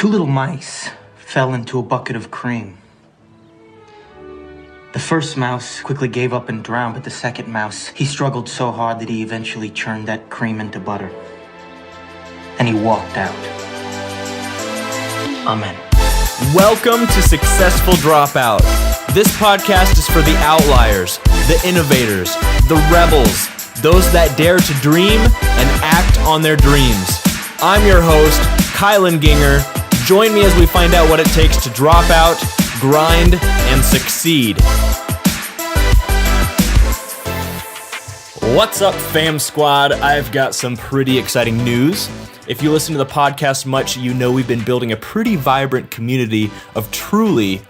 Two little mice fell into a bucket of cream. The first mouse quickly gave up and drowned, but the second mouse, he struggled so hard that he eventually churned that cream into butter. And he walked out. Amen. Welcome to Successful Dropout. This podcast is for the outliers, the innovators, the rebels, those that dare to dream and act on their dreams. I'm your host, Kylan Ginger. Join me as we find out what it takes to drop out, grind, and succeed. What's up, fam squad? I've got some pretty exciting news. If you listen to the podcast much, you know we've been building a pretty vibrant community of truly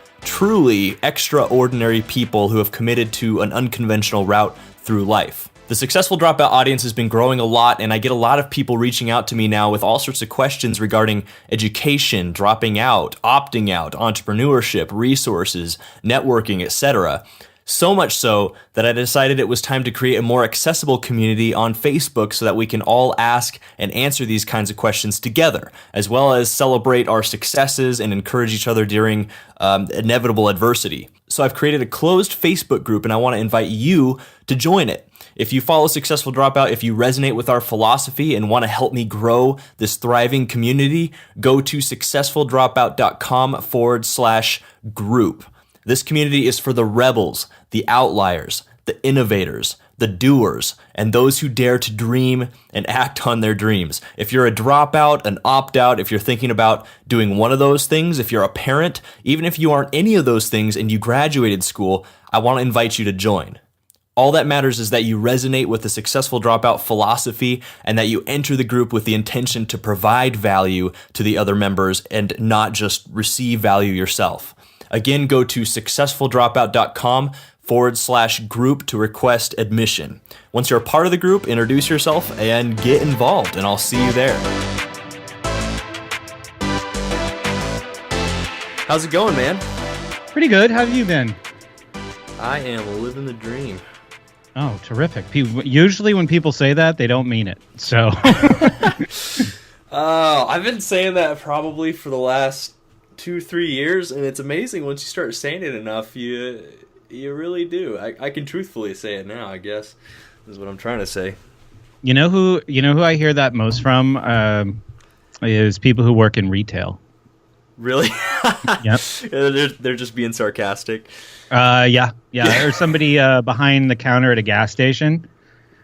extraordinary people who have committed to an unconventional route through life. The Successful Dropout audience has been growing a lot, and I get a lot of people reaching out to me now with all sorts of questions regarding education, dropping out, opting out, entrepreneurship, resources, networking, etc. So much so that I decided it was time to create a more accessible community on Facebook so that we can all ask and answer these kinds of questions together, as well as celebrate our successes and encourage each other during inevitable adversity. So I've created a closed Facebook group, and I want to invite you to join it. If you follow Successful Dropout, if you resonate with our philosophy and want to help me grow this thriving community, go to successfuldropout.com/group. This community is for the rebels, the outliers, the innovators, the doers, and those who dare to dream and act on their dreams. If you're a dropout, an opt-out, if you're thinking about doing one of those things, if you're a parent, even if you aren't any of those things and you graduated school, I want to invite you to join. All that matters is that you resonate with the Successful Dropout philosophy and that you enter the group with the intention to provide value to the other members and not just receive value yourself. Again, go to successfuldropout.com/group to request admission. Once you're a part of the group, introduce yourself and get involved, and I'll see you there. How's it going, man? Pretty good. How have you been? I am living the dream. Oh, terrific. Usually when people say that, they don't mean it. So, I've been saying that probably for the last 2-3 years, and it's amazing once you start saying it enough, you really do. I can truthfully say it now, I guess, is what I'm trying to say. You know who I hear that most from is people who work in retail. Really? Yep. They're just being sarcastic. Yeah. Or somebody behind the counter at a gas station.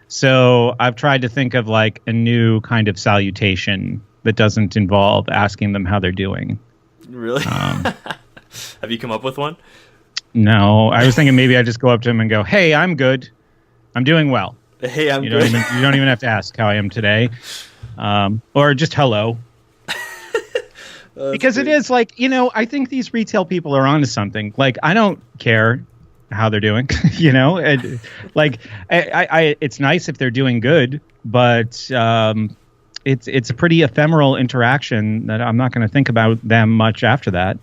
So I've tried to think of like a new kind of salutation that doesn't involve asking them how they're doing. Really? Have you come up with one? No, I was thinking maybe I just go up to him and go, "Hey, I'm good. I'm doing well." Hey, I'm you good. You don't even have to ask how I am today, or just hello. Because it is like, I think these retail people are onto something. Like, I don't care how they're doing, like it's nice if they're doing good, but it's a pretty ephemeral interaction that I'm not going to think about them much after that.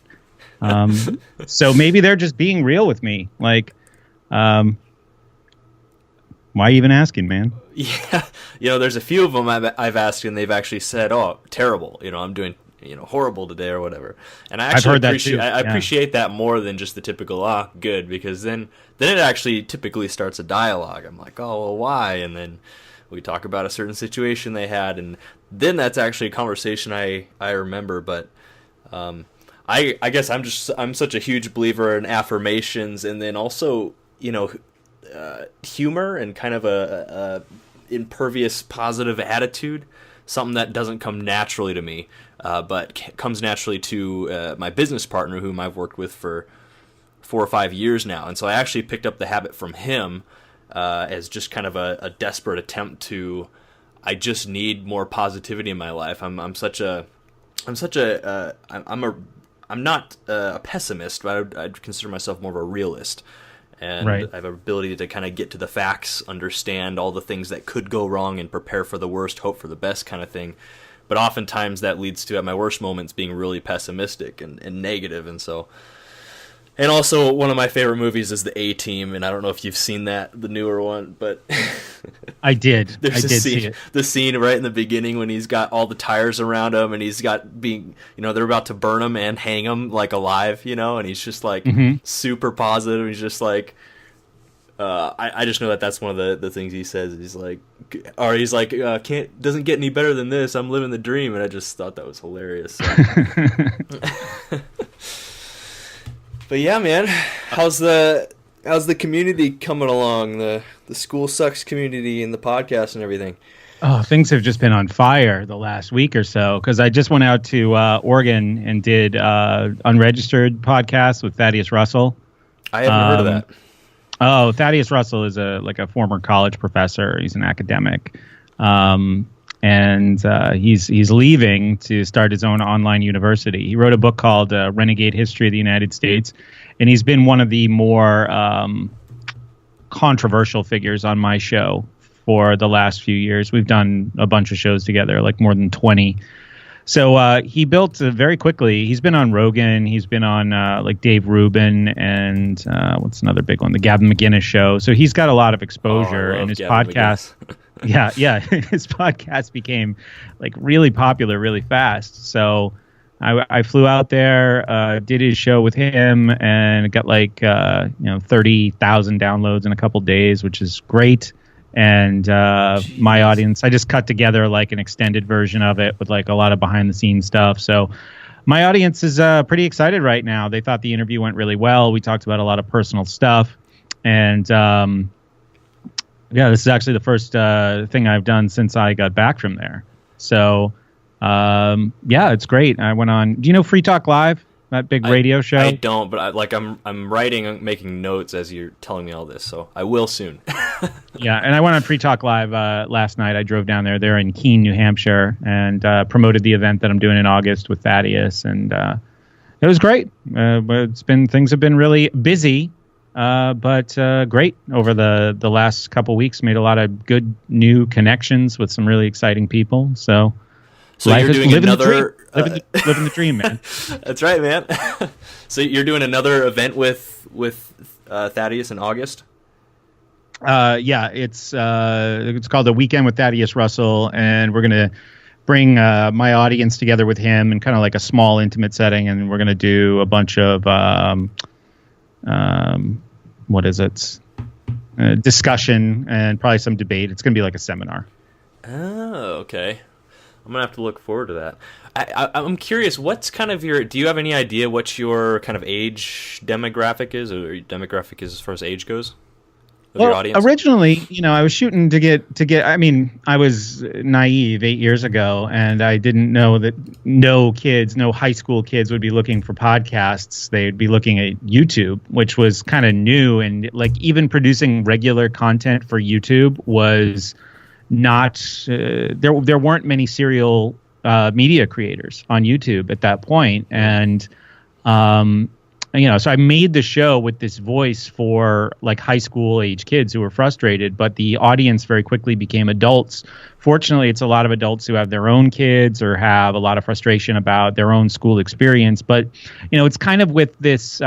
So maybe they're just being real with me. Like, why even asking, man? Yeah. There's a few of them I've asked and they've actually said, "Oh, terrible. I'm doing horrible today," or whatever. And I actually appreciate that more than just the typical good, because then it actually typically starts a dialogue. I'm like, "Oh, well, why?" And then we talk about a certain situation they had, and then that's actually a conversation I remember. But I guess I'm such a huge believer in affirmations, and then also humor and kind of a impervious positive attitude, something that doesn't come naturally to me. But comes naturally to my business partner, whom I've worked with for 4 or 5 years now. And so I actually picked up the habit from him as just kind of a desperate attempt to, I just need more positivity in my life. I'm not a pessimist, but I'd consider myself more of a realist. And right. I have an ability to kind of get to the facts, understand all the things that could go wrong, and prepare for the worst, hope for the best kind of thing. But oftentimes that leads to, at my worst moments, being really pessimistic and negative. And so And also, one of my favorite movies is The A-Team, and I don't know if you've seen that, the newer one, but I did. there's I a did scene, see it. the scene right in the beginning when he's got all the tires around him, and he's got they're about to burn him and hang him like alive, and he's just like super positive. He's just like, I just know that's one of the things he says. He's like, doesn't get any better than this. I'm living the dream, and I just thought that was hilarious. So. But yeah, man, how's the community coming along? The School Sucks community and the podcast and everything. Oh, things have just been on fire the last week or so, because I just went out to Oregon and did unregistered podcast with Thaddeus Russell. I haven't heard of that. Oh, Thaddeus Russell is a former college professor. He's an academic. And he's leaving to start his own online university. He wrote a book called Renegade History of the United States, and he's been one of the more controversial figures on my show for the last few years. We've done a bunch of shows together, like more than 20. So he built very quickly. He's been on Rogan. He's been on like Dave Rubin and what's another big one? The Gavin McInnes Show. So he's got a lot of exposure, and his podcast. Yeah, his podcast became like really popular really fast. So I flew out there, did his show with him, and got like 30,000 downloads in a couple days, which is great. And my audience, I just cut together like an extended version of it with like a lot of behind the scenes stuff. So my audience is pretty excited right now. They thought the interview went really well. We talked about a lot of personal stuff, and yeah, this is actually the first thing I've done since I got back from there. So yeah, it's great. I went on. Do you know Free Talk Live? That big radio show? I don't, but I'm writing, making notes as you're telling me all this, so I will soon. Yeah, and I went on Free Talk Live last night. I drove down there. They're in Keene, New Hampshire, and promoted the event that I'm doing in August with Thaddeus, and it was great. Things have been really busy, but great over the last couple weeks. Made a lot of good new connections with some really exciting people. So you're doing another living the dream, man. That's right, man. So you're doing another event with Thaddeus in August? Yeah, it's called The Weekend with Thaddeus Russell, and we're gonna bring my audience together with him in kind of like a small, intimate setting, and we're gonna do a bunch of discussion and probably some debate. It's gonna be like a seminar. Oh, okay. I'm gonna have to look forward to that. I'm curious, what's kind of do you have any idea what your kind of age demographic is, or demographic is as far as age goes? Your audience? Originally, I was shooting to get. I mean, I was naive 8 years ago, and I didn't know that no high school kids would be looking for podcasts. They'd be looking at YouTube, which was kind of new, and like even producing regular content for YouTube was not. There weren't many serial media creators on YouTube at that point, and so I made the show with this voice for like high school age kids who were frustrated, but the audience very quickly became adults. Fortunately, it's a lot of adults who have their own kids or have a lot of frustration about their own school experience. But, it's kind of with this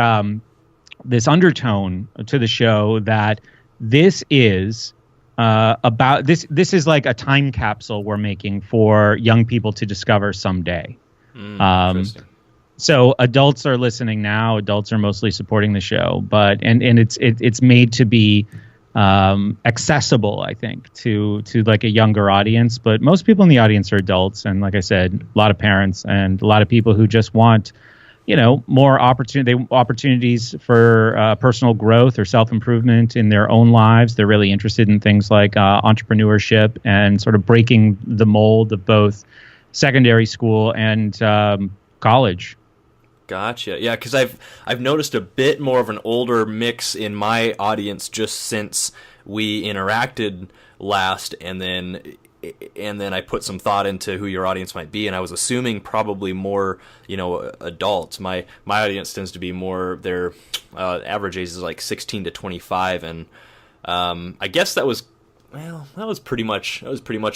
this undertone to the show that this is about this is like a time capsule we're making for young people to discover someday. Interesting. So adults are listening now. Adults are mostly supporting the show, but and it's made to be accessible, I think, to like a younger audience. But most people in the audience are adults, and like I said, a lot of parents and a lot of people who just want, more opportunities for personal growth or self-improvement in their own lives. They're really interested in things like entrepreneurship and sort of breaking the mold of both secondary school and college. Gotcha. Yeah, because I've noticed a bit more of an older mix in my audience just since we interacted last, and then I put some thought into who your audience might be, and I was assuming probably more, adults. My audience tends to be more, their average age is like 16 to 25, and I guess that was pretty much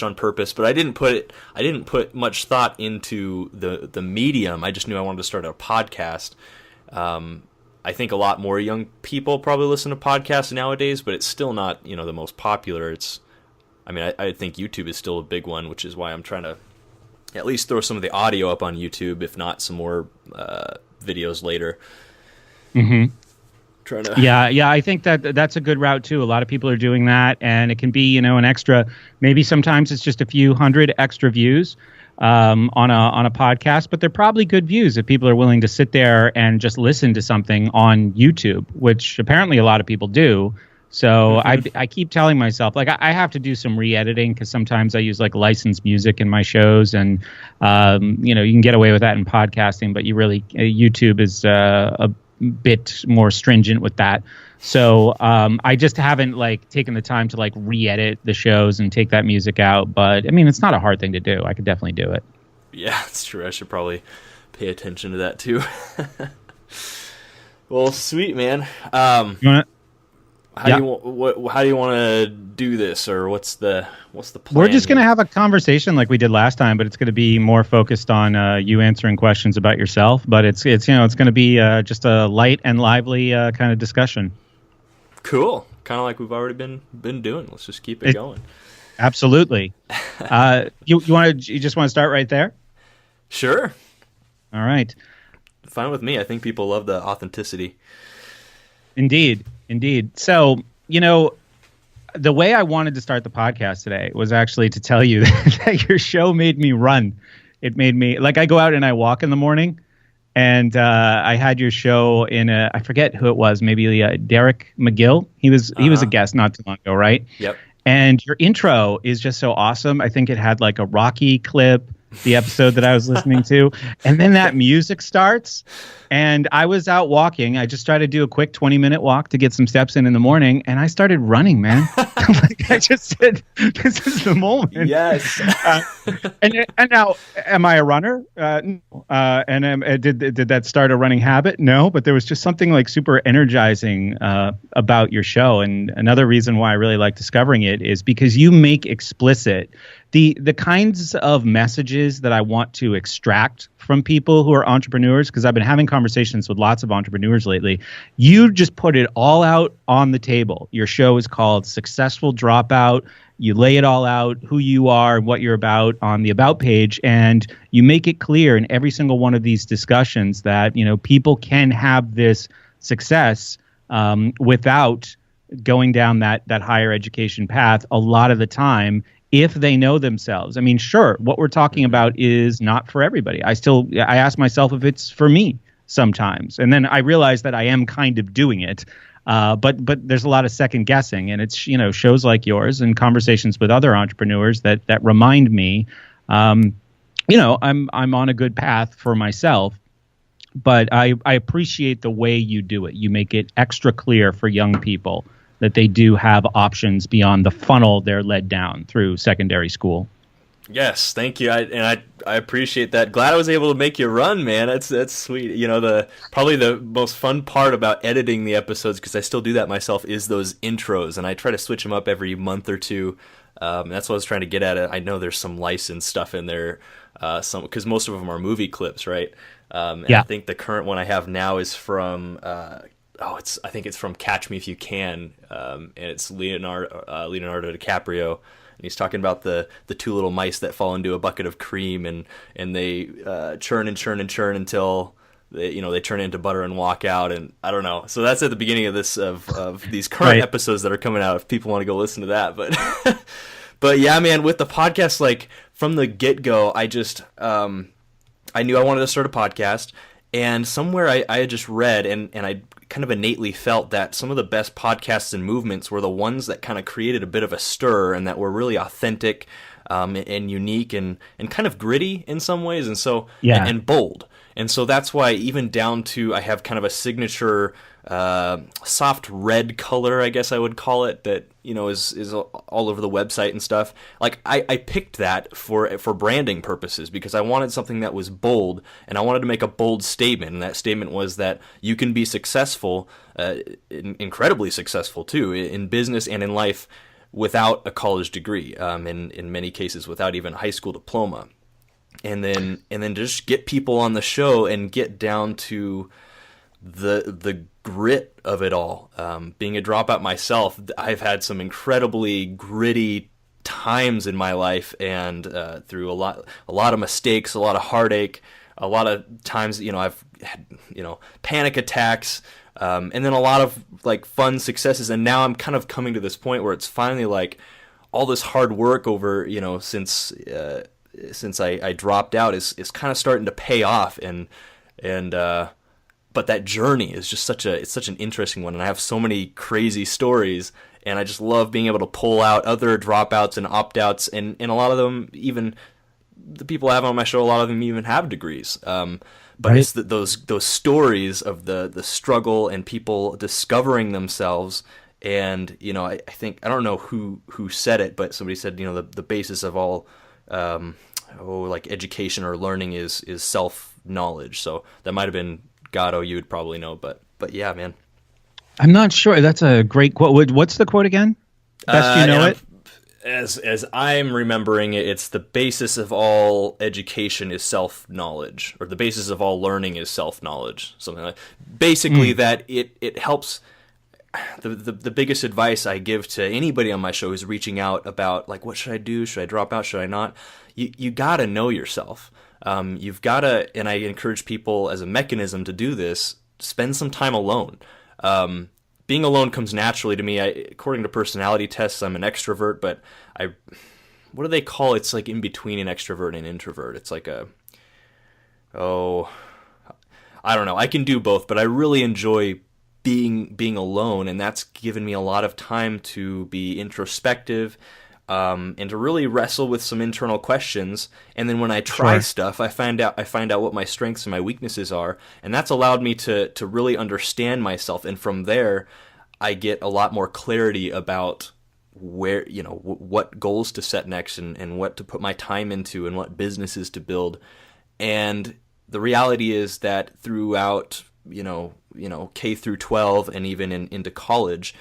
on purpose, but I didn't put much thought into the medium. I just knew I wanted to start a podcast. I think a lot more young people probably listen to podcasts nowadays, but it's still not, the most popular. I think YouTube is still a big one, which is why I'm trying to at least throw some of the audio up on YouTube, if not some more videos later. Mm-hmm. Trying to... Yeah, I think that's a good route too. A lot of people are doing that, and it can be, an extra. Maybe sometimes it's just a few hundred extra views on a podcast, but they're probably good views if people are willing to sit there and just listen to something on YouTube, which apparently a lot of people do. So I keep telling myself, like, I have to do some re-editing because sometimes I use like licensed music in my shows, and you can get away with that in podcasting, but YouTube is a bit more stringent with that. So I just haven't taken the time to re-edit the shows and take that music out. But I mean, it's not a hard thing to do. I could definitely do it. Yeah, that's true. I should probably pay attention to that too. Well, sweet, man. How do you want to do this, or what's the plan? We're just going to have a conversation like we did last time, but it's going to be more focused on you answering questions about yourself. But it's going to be just a light and lively kind of discussion. Cool, kind of like we've already been doing. Let's just keep it going. Absolutely. You just want to start right there? Sure. All right. Fine with me. I think people love the authenticity. Indeed. So, the way I wanted to start the podcast today was actually to tell you that your show made me run. It made me, I go out and I walk in the morning, and I had your show I forget who it was, maybe Derek McGill. He was a guest not too long ago, right? Yep. And your intro is just so awesome. I think it had a Rocky clip, the episode that I was listening to. And then that music starts, and I was out walking. I just tried to do a quick 20-minute walk to get some steps in the morning, and I started running, man. I just said, this is the moment. Yes. And now, am I a runner? No. And did that start a running habit? No, but there was just something super energizing about your show. And another reason why I really like discovering it is because you make explicit the kinds of messages that I want to extract from people who are entrepreneurs, because I've been having conversations with lots of entrepreneurs lately. You just put it all out on the table. Your show is called Successful Dropout. You lay it all out, who you are and what you're about, on the About page, and you make it clear in every single one of these discussions that people can have this success without going down that higher education path a lot of the time, if they know themselves. I mean, sure, what we're talking about is not for everybody. I ask myself if it's for me sometimes. And then I realize that I am kind of doing it. But there's a lot of second guessing, and it's, shows like yours and conversations with other entrepreneurs that remind me, I'm on a good path for myself. But I appreciate the way you do it. You make it extra clear for young people that they do have options beyond the funnel they're led down through secondary school. Yes, thank you. I appreciate that. Glad I was able to make you run, man. That's sweet. Probably the most fun part about editing the episodes, because I still do that myself, is those intros, and I try to switch them up every month or two. That's what I was trying to get at. I know there's some licensed stuff in there, because most of them are movie clips, right? Yeah. I think the current one I have now is from I think it's from Catch Me If You Can, and it's Leonardo DiCaprio, and he's talking about the two little mice that fall into a bucket of cream, and they churn and churn and churn until they turn into butter and walk out, and I don't know. So that's at the beginning of these current episodes that are coming out, if people want to go listen to that. But but yeah, man, with the podcast, from the get-go, I just I knew I wanted to start a podcast, and somewhere I had just read, and I kind of innately felt that some of the best podcasts and movements were the ones that kind of created a bit of a stir, and that were really authentic and unique and kind of gritty in some ways, and so and bold. And so that's why, even down to, I have kind of a signature soft red color, I guess I would call it, that is all over the website and stuff. I picked that for branding purposes, because I wanted something that was bold, and I wanted to make a bold statement, and that statement was that you can be successful, incredibly successful too, in business and in life, without a college degree, in many cases without even a high school diploma. And then just get people on the show and get down to the grit of it all. Being a dropout myself, I've had some incredibly gritty times in my life, and through a lot of mistakes, a lot of heartache, a lot of times, I've had, panic attacks, and then a lot of like fun successes. And now I'm kind of coming to this point where it's finally like all this hard work over, since I dropped out is kind of starting to pay off, and but that journey is just such an interesting one, and I have so many crazy stories, and I just love being able to pull out other dropouts and opt-outs, and a lot of them, even the people I have on my show, a lot of them even have degrees. But right. It's those stories of the struggle and people discovering themselves. And, I think, I don't know who said it, but somebody said, the basis of all, like education or learning is self-knowledge. So that might have been Gatto, you would probably know, but yeah, man. I'm not sure. That's a great quote. What's the quote again? Best you know it? As I'm remembering it, it's the basis of all education is self-knowledge, or the basis of all learning is self-knowledge. Something like basically that it helps. The biggest advice I give to anybody on my show who's reaching out about like, what should I do? Should I drop out? Should I not? You gotta know yourself. You've gotta, and I encourage people as a mechanism to do this, spend some time alone. Being alone comes naturally to me. According to personality tests, I'm an extrovert, but what do they call it? It's like in between an extrovert and an introvert. It's like I don't know. I can do both, but I really enjoy being alone, and that's given me a lot of time to be introspective, and to really wrestle with some internal questions. And then when I try stuff, I find out what my strengths and my weaknesses are, and that's allowed me to really understand myself. And from there, I get a lot more clarity about where, what goals to set next, and what to put my time into, and what businesses to build. And the reality is that throughout, K through 12 and even into college,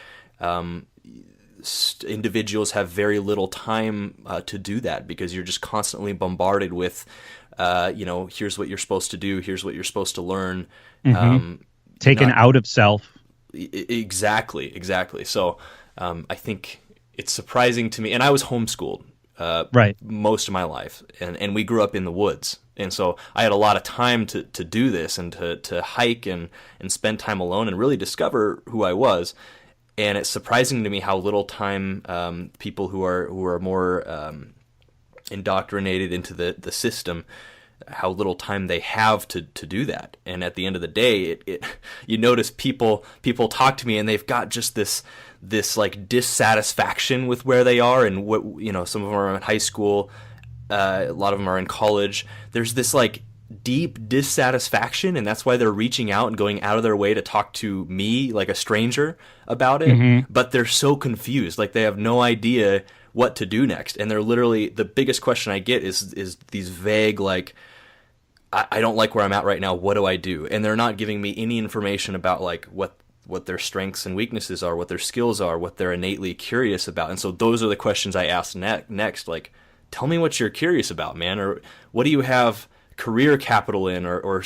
individuals have very little time to do that, because you're just constantly bombarded with, here's what you're supposed to do, here's what you're supposed to learn. Taken out of self. Exactly. So I think it's surprising to me, and I was homeschooled most of my life, and we grew up in the woods. And so I had a lot of time to do this, and to hike and spend time alone and really discover who I was. And it's surprising to me how little time people who are more indoctrinated into the system, how little time they have to do that. And at the end of the day, you notice people talk to me, and they've got just this like dissatisfaction with where they are, and what some of them are in high school, a lot of them are in college. There's this like deep dissatisfaction, and that's why they're reaching out and going out of their way to talk to me, like a stranger, about it. But they're so confused, like they have no idea what to do next. And they're literally, the biggest question I get is these vague, like, I don't like where I'm at right now, what do I do? And they're not giving me any information about like what their strengths and weaknesses are, what their skills are, what they're innately curious about. And so those are the questions I ask next, like, tell me what you're curious about, man, or what do you have career capital in, or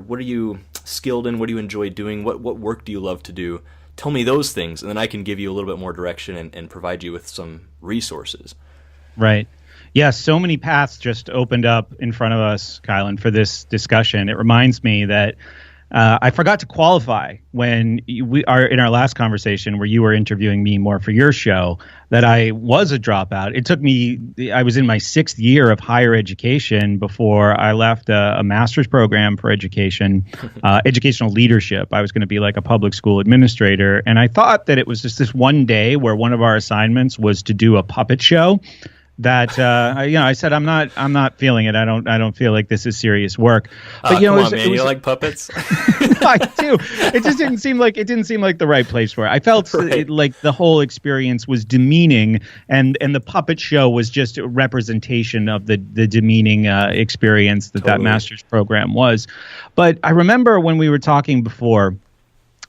what are you skilled in? What do you enjoy doing? What work do you love to do? Tell me those things, and then I can give you a little bit more direction and provide you with some resources. Right. Yeah, so many paths just opened up in front of us, Kylan, for this discussion. It reminds me that I forgot to qualify when we are in our last conversation where you were interviewing me more for your show, that I was a dropout. It took me, I was in my 6th year of higher education before I left a master's program for education, educational leadership. I was going to be like a public school administrator. And I thought that it was just this one day where one of our assignments was to do a puppet show. That I said I'm not feeling it. I don't feel like this is serious work. But come on, man, you like puppets? I do. It just didn't seem like the right place for it. I felt like the whole experience was demeaning, and the puppet show was just a representation of the demeaning experience that master's program was. But I remember when we were talking before,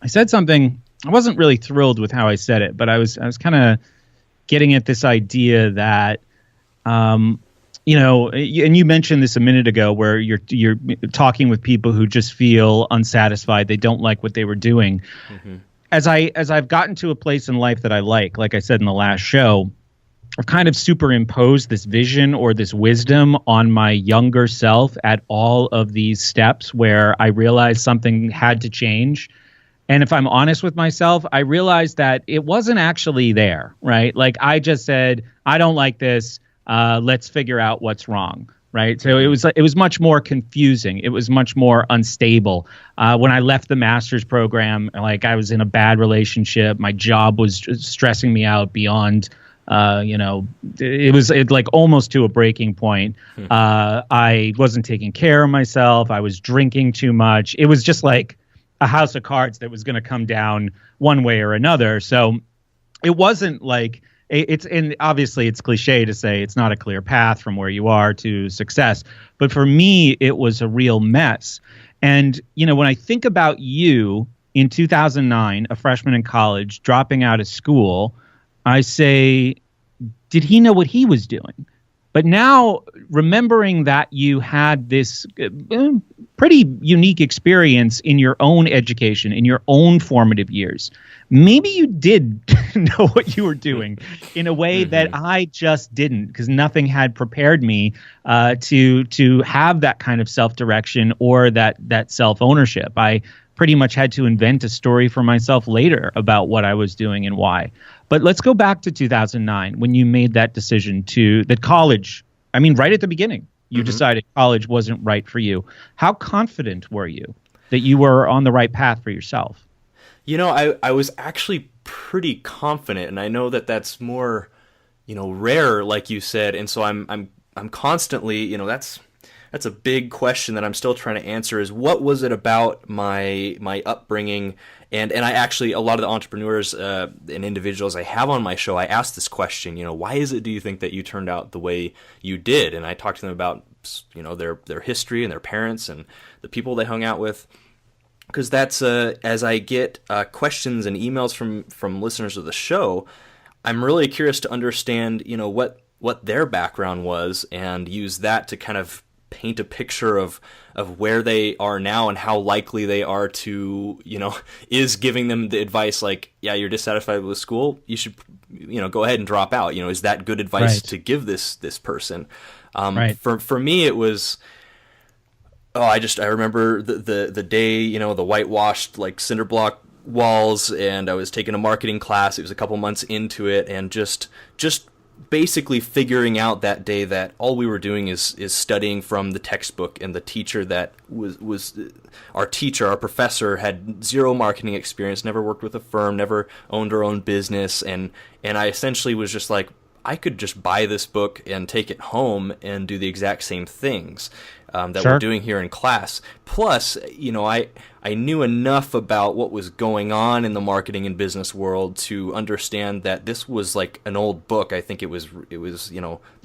I said something. I wasn't really thrilled with how I said it, but I was kind of getting at this idea that and you mentioned this a minute ago, where you're talking with people who just feel unsatisfied. They don't like what they were doing. Mm-hmm. As I've gotten to a place in life that I like I said in the last show, I've kind of superimposed this vision or this wisdom on my younger self at all of these steps where I realized something had to change. And if I'm honest with myself, I realized that it wasn't actually there, right? Like, I just said, I don't like this. Let's figure out what's wrong. Right. So it was much more confusing. It was much more unstable. When I left the master's program, like, I was in a bad relationship. My job was stressing me out beyond, it was like almost to a breaking point. I wasn't taking care of myself. I was drinking too much. It was just like a house of cards that was going to come down one way or another. So it wasn't like, and obviously it's cliche to say it's not a clear path from where you are to success. But for me, it was a real mess. And, when I think about you in 2009, a freshman in college, dropping out of school, I say, did he know what he was doing? But now, remembering that you had this pretty unique experience in your own education, in your own formative years, maybe you did know what you were doing in a way that I just didn't, because nothing had prepared me to have that kind of self-direction or that self-ownership. I pretty much had to invent a story for myself later about what I was doing and why. But let's go back to 2009 when you made that decision that college, right at the beginning, you decided college wasn't right for you. How confident were you that you were on the right path for yourself? I was actually pretty confident, and I know that that's more, rare, like you said. And so I'm constantly, that's a big question that I'm still trying to answer, is what was it about my upbringing? And I actually, a lot of the entrepreneurs and individuals I have on my show, I ask this question, why is it, do you think, that you turned out the way you did? And I talk to them about, their history and their parents and the people they hung out with. Because that's, as I get questions and emails from listeners of the show, I'm really curious to understand, what their background was, and use that to kind of paint a picture of where they are now and how likely they are to, is giving them the advice like, yeah, you're dissatisfied with school, you should, go ahead and drop out. Is that good advice to give this person? For me, it was, I remember the day, the whitewashed, like, cinder block walls, and I was taking a marketing class. It was a couple months into it, and just basically figuring out that day that all we were doing is studying from the textbook, and the teacher that was our professor, had zero marketing experience, never worked with a firm, never owned her own business, and I essentially was just like, I could just buy this book and take it home and do the exact same things that we're doing here in class. Plus, I knew enough about what was going on in the marketing and business world to understand that this was like an old book. I think it was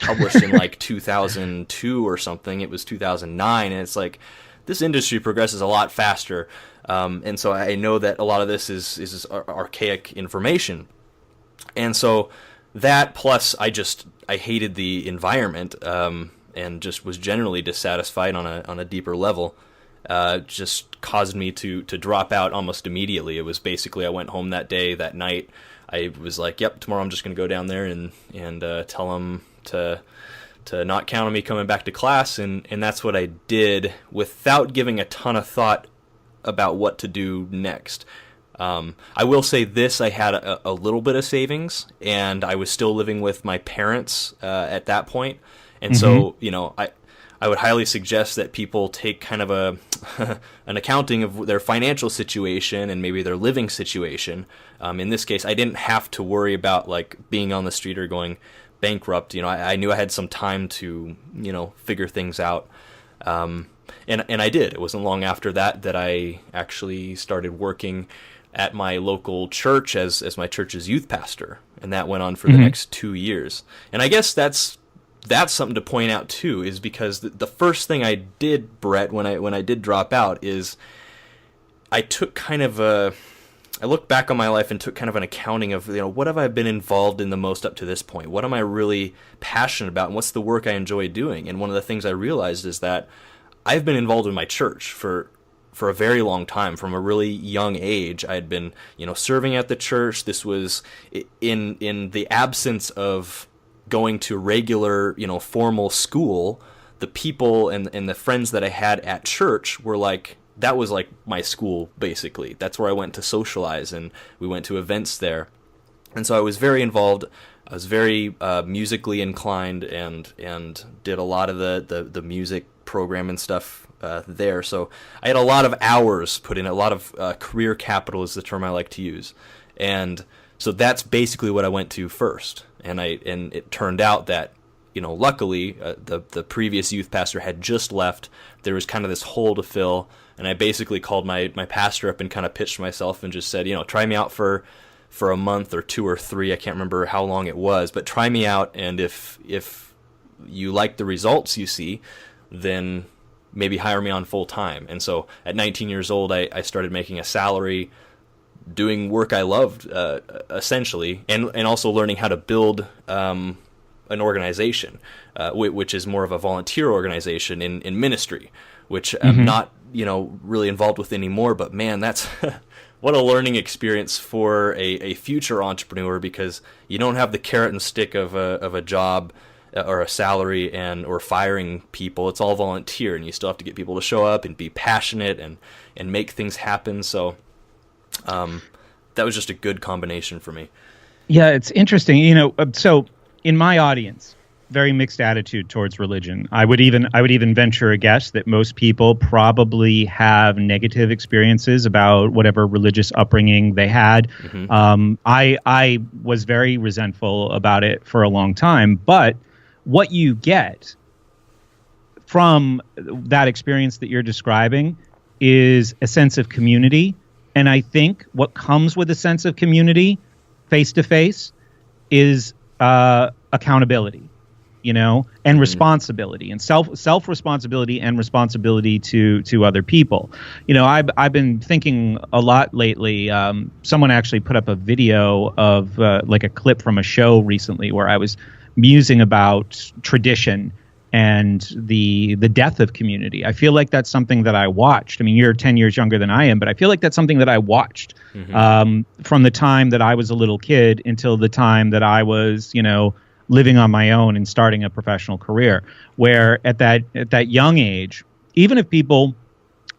published in like 2002 or something. It was 2009, and it's like, this industry progresses a lot faster. And so I know that a lot of this is archaic information. And so that, plus I hated the environment, and just was generally dissatisfied on a deeper level, just caused me to drop out almost immediately. It was basically, I went home that night, I was like, yep, tomorrow I'm just going to go down there and tell them to not count on me coming back to class, and that's what I did, without giving a ton of thought about what to do next. I will say this, I had a little bit of savings, and I was still living with my parents at that point. And so, I would highly suggest that people take kind of an accounting of their financial situation and maybe their living situation. In this case, I didn't have to worry about like being on the street or going bankrupt. I knew I had some time to, figure things out. And I did. It wasn't long after that I actually started working at my local church as my church's youth pastor, and that went on for the next 2 years. And I guess that's something to point out too, is because the first thing I did, Brett, when I did drop out, is I took kind of I looked back on my life and took kind of an accounting of, what have I been involved in the most up to this point? What am I really passionate about, and what's the work I enjoy doing? And one of the things I realized is that I've been involved in my church for a very long time. From a really young age, I had been, serving at the church. This was in the absence of going to regular, formal school. The people and the friends that I had at church were like, that was like my school, basically. That's where I went to socialize, and we went to events there. And so I was very involved. I was very musically inclined, and did a lot of the music program and stuff there. So I had a lot of hours put in, a lot of career capital is the term I like to use. And so that's basically what I went to first. And it turned out that, luckily, the previous youth pastor had just left. There was kind of this hole to fill, and I basically called my pastor up and kind of pitched myself and just said, try me out for a month or 2 or 3. I can't remember how long it was, but try me out, and if you like the results you see, then maybe hire me on full time. And so at 19 years old, I started making a salary, doing work I loved, essentially, and also learning how to build an organization, which is more of a volunteer organization in ministry, which I'm not, really involved with anymore. But man, that's what a learning experience for a future entrepreneur, because you don't have the carrot and stick of a job or a salary or firing people. It's all volunteer, and you still have to get people to show up and be passionate and make things happen. So that was just a good combination for me. Yeah, it's interesting. So in my audience, very mixed attitude towards religion. I would even venture a guess that most people probably have negative experiences about whatever religious upbringing they had. I was very resentful about it for a long time, but what you get from that experience that you're describing is a sense of community. And I think what comes with a sense of community, face to face, is accountability, and responsibility, and self responsibility, and responsibility to other people. I've been thinking a lot lately. Someone actually put up a video of like a clip from a show recently where I was musing about tradition and the death of community. I feel like that's something that I watched. I mean, you're 10 years younger than I am, but I feel like that's something that I watched from the time that I was a little kid until the time that I was, living on my own and starting a professional career, where at that young age, even if people,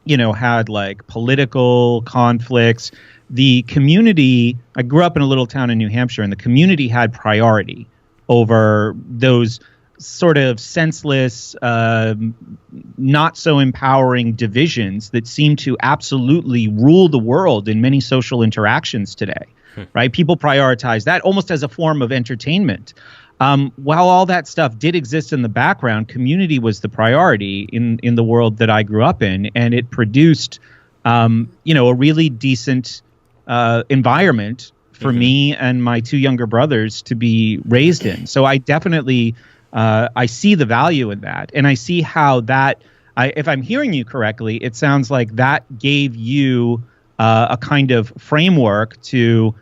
had like political conflicts, the community, I grew up in a little town in New Hampshire, and the community had priority over those sort of senseless, not so empowering divisions that seem to absolutely rule the world in many social interactions today, right? People prioritize that almost as a form of entertainment. While all that stuff did exist in the background, community was the priority in the world that I grew up in, and it produced, a really decent environment for me and my 2 younger brothers to be raised in. So I definitely, I see the value in that, and I see how that, if I'm hearing you correctly, it sounds like that gave you a kind of framework to,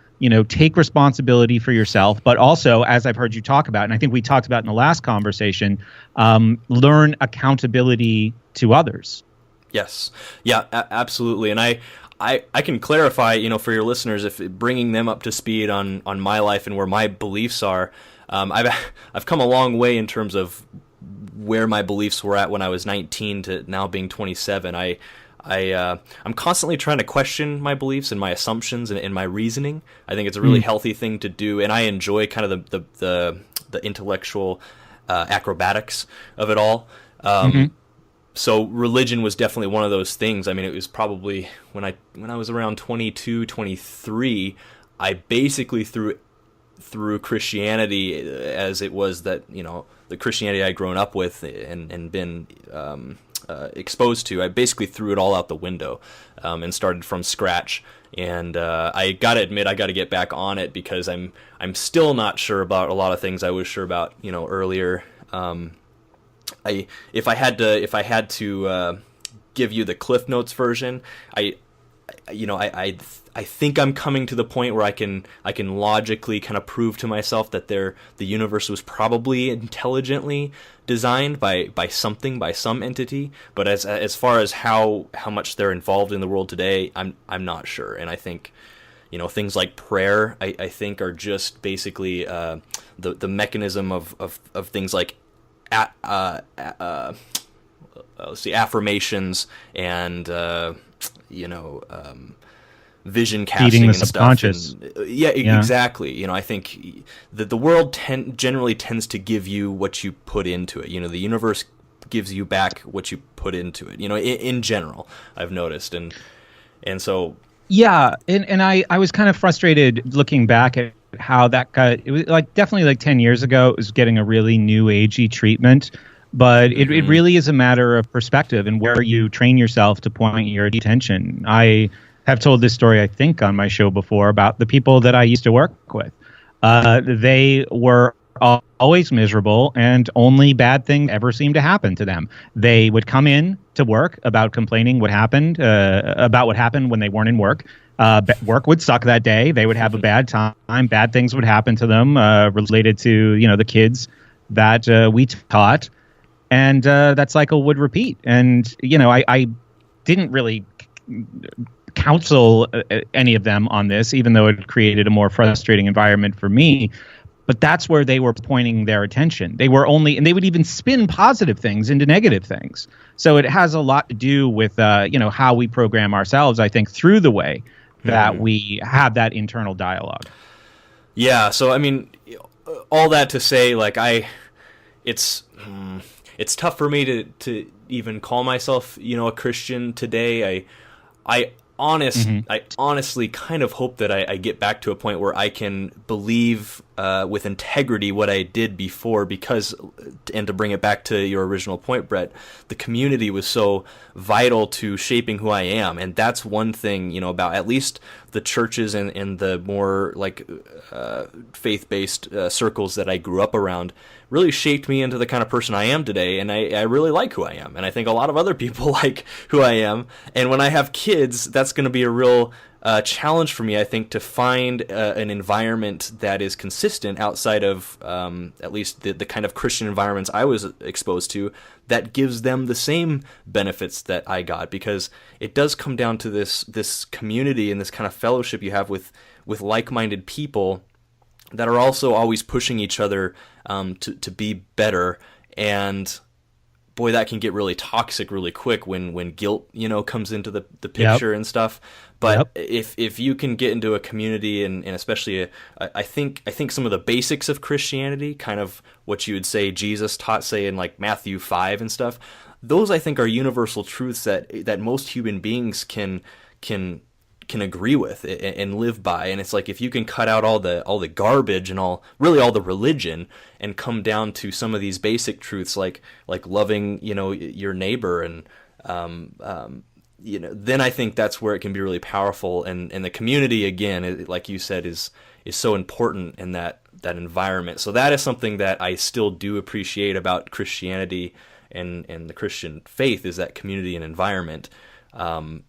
take responsibility for yourself, but also, as I've heard you talk about, and I think we talked about in the last conversation, learn accountability to others. Yes. Yeah, absolutely. And I can clarify, for your listeners, if bringing them up to speed on my life and where my beliefs are. I've come a long way in terms of where my beliefs were at when I was 19 to now being 27. I'm constantly trying to question my beliefs and my assumptions and my reasoning. I think it's a really healthy thing to do, and I enjoy kind of the intellectual acrobatics of it all. So religion was definitely one of those things. I mean, it was probably when I was around 22, 23, I basically through Christianity as it was that, the Christianity I'd grown up with and been exposed to, I basically threw it all out the window and started from scratch. And I got to admit, I got to get back on it because I'm still not sure about a lot of things I was sure about, earlier. If I had to give you the Cliff Notes version, I think I'm coming to the point where I can logically kind of prove to myself that the universe was probably intelligently designed by some entity. But as far as how much they're involved in the world today, I'm not sure. And I think, things like prayer, I think are just basically the mechanism of things like affirmations and vision casting feeding the and subconscious. stuff. And, yeah, exactly. I think that the world generally tends to give you what you put into it. The universe gives you back what you put into it. In general, I've noticed, and so. Yeah, and I was kind of frustrated looking back at how that got. It was definitely 10 years ago. It was getting a really new agey treatment. But it really is a matter of perspective and where you train yourself to point your attention. I have told this story, I think, on my show before about the people that I used to work with. They were always miserable, and only bad things ever seemed to happen to them. They would come in to work about complaining about what happened when they weren't in work. Work would suck that day. They would have a bad time. Bad things would happen to them related to the kids that we taught. And that cycle would repeat. And, I didn't really counsel any of them on this, even though it created a more frustrating environment for me. But that's where they were pointing their attention. They would even spin positive things into negative things. So it has a lot to do with, how we program ourselves, I think, through the way that we have that internal dialogue. Yeah. So, I mean, all that to say, it's tough for me to even call myself, a Christian today. I honestly kind of hope that I get back to a point where I can believe with integrity what I did before, and to bring it back to your original point, Brett, the community was so vital to shaping who I am. And that's one thing, about at least the churches and the more faith-based circles that I grew up around really shaped me into the kind of person I am today, and I really like who I am, and I think a lot of other people like who I am. And when I have kids, that's going to be a real challenge for me, I think, to find an environment that is consistent outside of at least the kind of Christian environments I was exposed to that gives them the same benefits that I got, because it does come down to this community and this kind of fellowship you have with like-minded people that are also always pushing each other to be better. And boy, that can get really toxic really quick when guilt, comes into the picture and stuff. But if you can get into a community and especially I think some of the basics of Christianity, kind of what you would say Jesus taught, say in like Matthew 5 and stuff, those I think are universal truths that most human beings can agree with and live by. And it's like, if you can cut out all the garbage and all the religion and come down to some of these basic truths like loving, your neighbor and then I think that's where it can be really powerful. And the community, again, like you said, is so important in that environment. So that is something that I still do appreciate about Christianity and the Christian faith, is that community and environment. And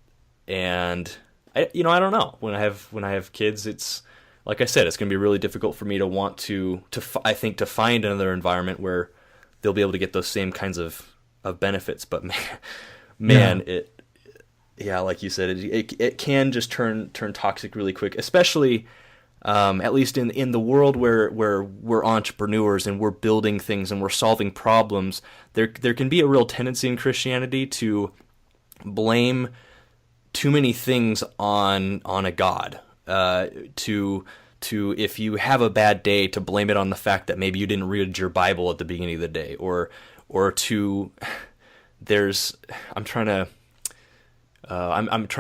I don't know. When I have kids, it's like I said, it's going to be really difficult for me to want to find another environment where they'll be able to get those same kinds of benefits. But like you said, it can just turn toxic really quick, especially at least in the world where we're entrepreneurs and we're building things and we're solving problems. There can be a real tendency in Christianity to blame too many things on a God, to if you have a bad day, to blame it on the fact that maybe you didn't read your Bible at the beginning of the day, or I'm trying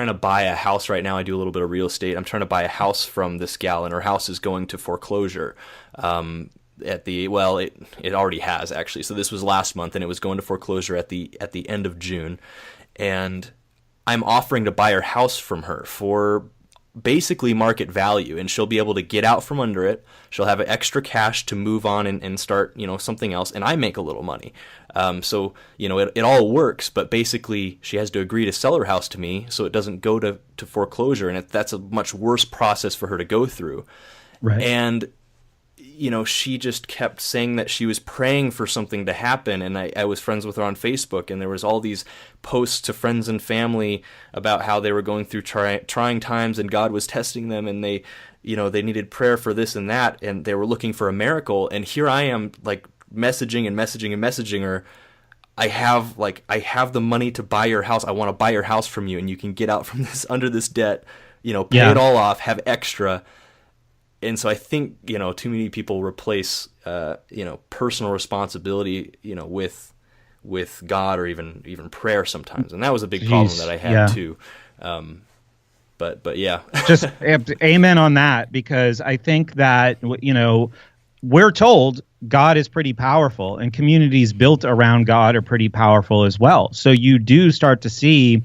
to buy a house right now. I do a little bit of real estate. I'm trying to buy a house from this gal, and her house is going to foreclosure. It already has, actually. So this was last month, and it was going to foreclosure at the end of June, and I'm offering to buy her house from her for basically market value, and she'll be able to get out from under it. She'll have extra cash to move on and start, something else, and I make a little money. So, it all works, but basically she has to agree to sell her house to me so it doesn't go to foreclosure, and that's a much worse process for her to go through. Right. And she just kept saying that she was praying for something to happen. And I was friends with her on Facebook, and there was all these posts to friends and family about how they were going through trying times and God was testing them, and they needed prayer for this and that, and they were looking for a miracle. And here I am, like, messaging her. I have the money to buy your house. I want to buy your house from you, and you can get out from under this debt, pay it all off, have extra. And so I think, too many people replace, personal responsibility, with God, or even prayer sometimes. And that was a big problem that I had too. But yeah. Just amen on that, because I think that, we're told God is pretty powerful, and communities built around God are pretty powerful as well. So you do start to see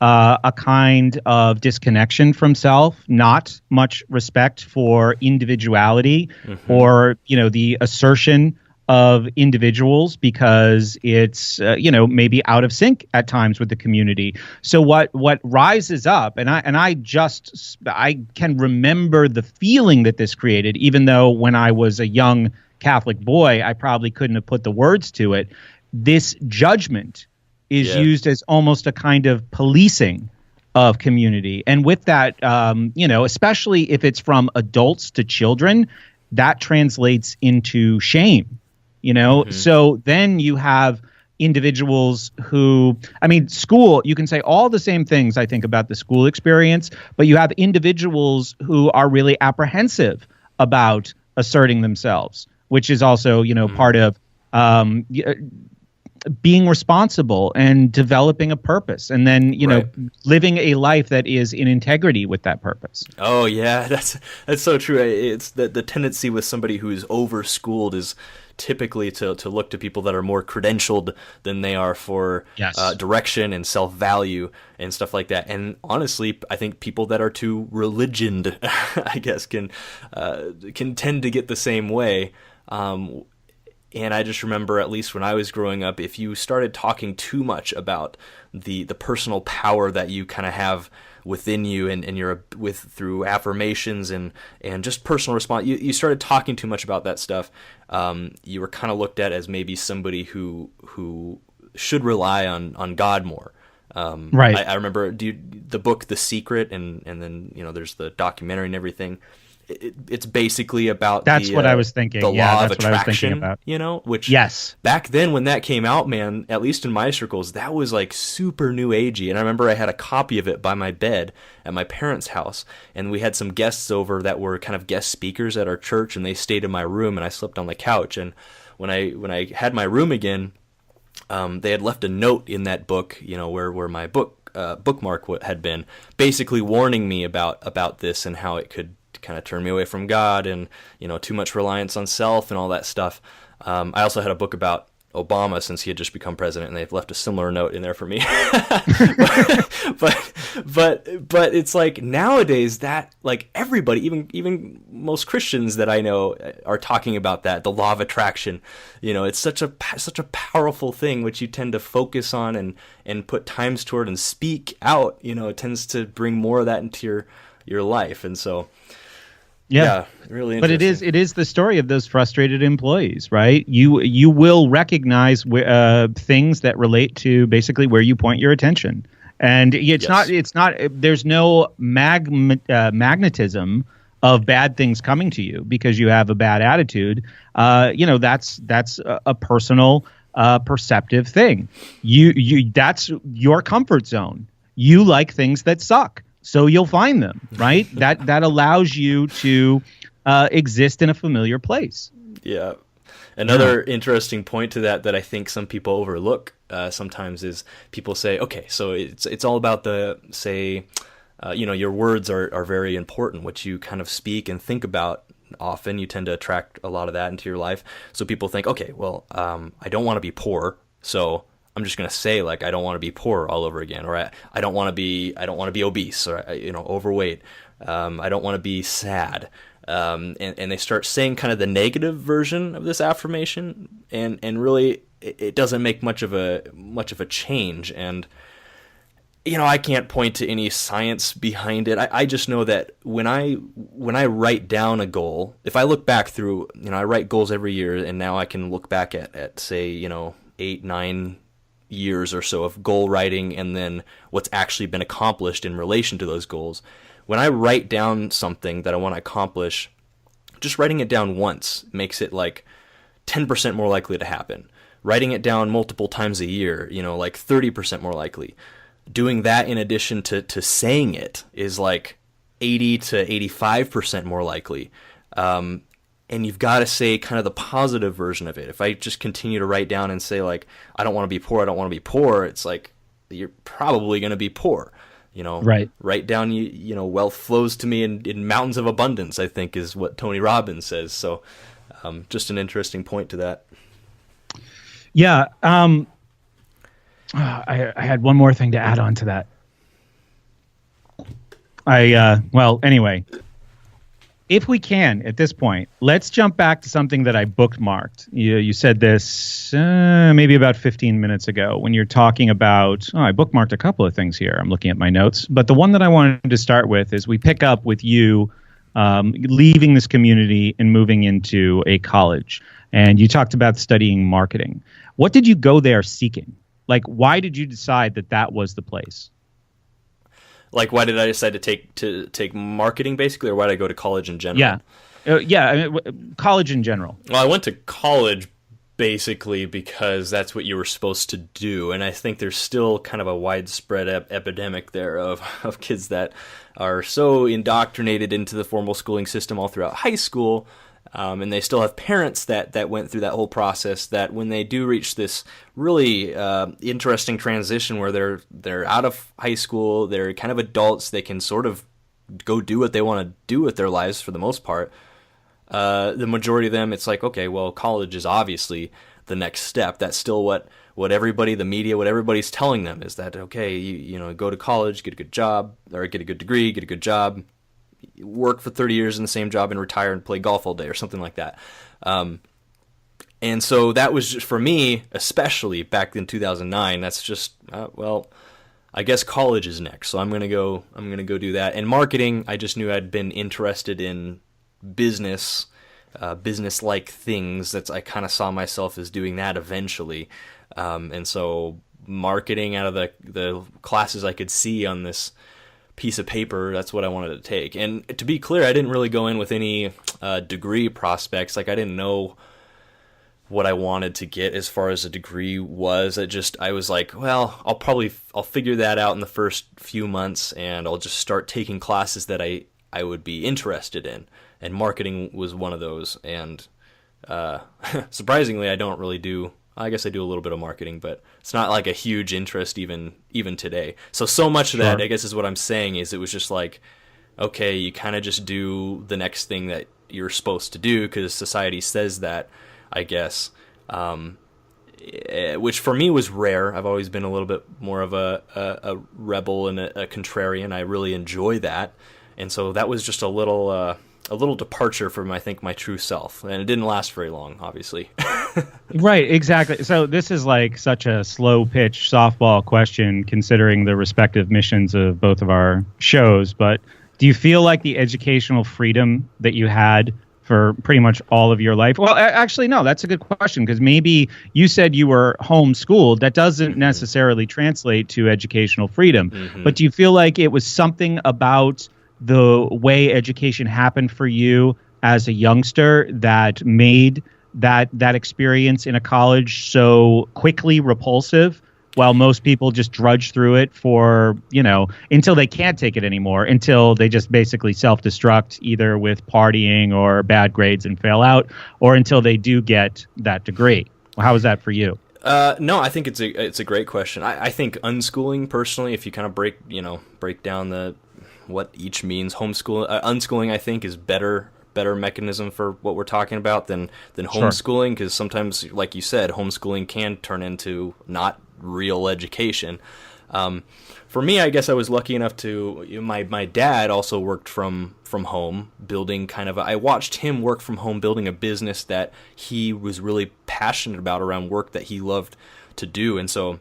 a kind of disconnection from self, not much respect for individuality, or, the assertion of individuals, because it's, maybe out of sync at times with the community. So what rises up, and I can remember the feeling that this created, even though when I was a young Catholic boy, I probably couldn't have put the words to it. This judgment is used as almost a kind of policing of community. And with that, especially if it's from adults to children, that translates into shame, So then you have individuals who, school, you can say all the same things, I think, about the school experience, but you have individuals who are really apprehensive about asserting themselves, which is also, part of being responsible and developing a purpose, and then living a life that is in integrity with that purpose. Oh yeah, that's so true. It's the tendency with somebody who is over-schooled is typically to look to people that are more credentialed than they are for direction and self-value and stuff like that. And honestly, I think people that are too religioned, I guess, can tend to get the same way. And I just remember, at least when I was growing up, if you started talking too much about the personal power that you kind of have within you, and you're through affirmations and just personal response, you started talking too much about that stuff. You were kind of looked at as maybe somebody who should rely on God more. Right. I remember the book The Secret, and then there's the documentary and everything. It's basically about that's what I was thinking. The law of attraction, what I was thinking about. Which back then when that came out, man, at least in my circles, that was like super new agey. And I remember I had a copy of it by my bed at my parents' house, and we had some guests over that were kind of guest speakers at our church, and they stayed in my room, and I slept on the couch. And when I had my room again, they had left a note in that book, where my bookmark had been, basically warning me about this and how it could kind of turn me away from God, and too much reliance on self and all that stuff. I also had a book about Obama, since he had just become president, and they've left a similar note in there for me. but it's like nowadays that, like, everybody, even most Christians that I know are talking about that, the law of attraction. It's such a powerful thing, which you tend to focus on and put times toward and speak out. It tends to bring more of that into your life, and so. Yeah, really interesting. But it is the story of those frustrated employees, right? You will recognize things that relate to basically where you point your attention, and it's not. There's no magnetism of bad things coming to you because you have a bad attitude. That's a personal, perceptive thing. You that's your comfort zone. You like things that suck. So you'll find them, right? That allows you to exist in a familiar place. Yeah. Another interesting point to that I think some people overlook sometimes is people say, okay, so it's all about your words are very important, what you kind of speak and think about. Often you tend to attract a lot of that into your life. So people think, okay, well, I don't want to be poor, so I'm just going to say, like, I don't want to be poor all over again, or I don't want to be obese, or, overweight. I don't want to be sad. And they start saying kind of the negative version of this affirmation, and really it doesn't make much of a change. And I can't point to any science behind it. I just know that when I write down a goal, if I look back through, I write goals every year, and now I can look back at say 8-9 years or so of goal writing, and then what's actually been accomplished in relation to those goals. When I write down something that I want to accomplish, just writing it down once makes it like 10% more likely to happen. Writing it down multiple times a year, like 30% more likely. Doing that in addition to saying it is like 80 to 85% more likely. And you've got to say kind of the positive version of it. If I just continue to write down and say, like, I don't want to be poor, I don't want to be poor, it's like, you're probably going to be poor. Right. Write down, wealth flows to me in mountains of abundance, I think is what Tony Robbins says. So just an interesting point to that. Yeah. I had one more thing to add on to that. Anyway, if we can, at this point, let's jump back to something that I bookmarked. You said this maybe about 15 minutes ago when you're talking about, I bookmarked a couple of things here. I'm looking at my notes. But the one that I wanted to start with is we pick up with you leaving this community and moving into a college. And you talked about studying marketing. What did you go there seeking? Like, why did you decide that was the place? Like, why did I decide to take marketing, basically, or why did I go to college in general? Yeah. College in general. Well, I went to college basically because that's what you were supposed to do, and I think there's still kind of a widespread epidemic there of kids that are so indoctrinated into the formal schooling system all throughout high school, and they still have parents that went through that whole process, that when they do reach this really interesting transition where they're out of high school, they're kind of adults, they can sort of go do what they want to do with their lives for the most part. The majority of them, it's like, okay, well, college is obviously the next step. That's still what everybody, the media, what everybody's telling them is that, okay, you go to college, get a good job, or get a good degree, get a good job, work for 30 years in the same job and retire and play golf all day or something like that. And so that was just, for me, especially back in 2009, that's just, I guess college is next. So I'm going to go do that. And marketing, I just knew I'd been interested in business-like things. I kind of saw myself as doing that eventually. And so marketing, out of the classes I could see on this piece of paper, that's what I wanted to take. And to be clear, I didn't really go in with any degree prospects. Like, I didn't know what I wanted to get as far as a degree was. I was like, well, I'll figure that out in the first few months, and I'll just start taking classes that I would be interested in. And marketing was one of those. And surprisingly, I don't really I guess I do a little bit of marketing, but it's not like a huge interest even today. So much of that, I guess, is what I'm saying, is it was just like, okay, you kind of just do the next thing that you're supposed to do because society says that, I guess, which for me was rare. I've always been a little bit more of a rebel and a contrarian. I really enjoy that. And so that was just a little departure from, I think, my true self. And it didn't last very long, obviously. Right, exactly. So this is like such a slow pitch softball question considering the respective missions of both of our shows. But do you feel like the educational freedom that you had for pretty much all of your life? Well, actually, no, that's a good question, because maybe you said you were homeschooled. That doesn't necessarily translate to educational freedom. Mm-hmm. But do you feel like it was something about the way education happened for you as a youngster that made that experience in a college so quickly repulsive, while most people just drudge through it for, until they can't take it anymore, until they just basically self-destruct either with partying or bad grades and fail out, or until they do get that degree? How was that for you? No, I think it's a great question. I think unschooling, personally, if you kind of break down what each means, unschooling, I think, is better mechanism for what we're talking about than homeschooling, because sometimes, like you said, homeschooling can turn into not real education. For me, I guess I was lucky enough to, my dad also worked from home, building I watched him work from home, building a business that he was really passionate about around work that he loved to do. And so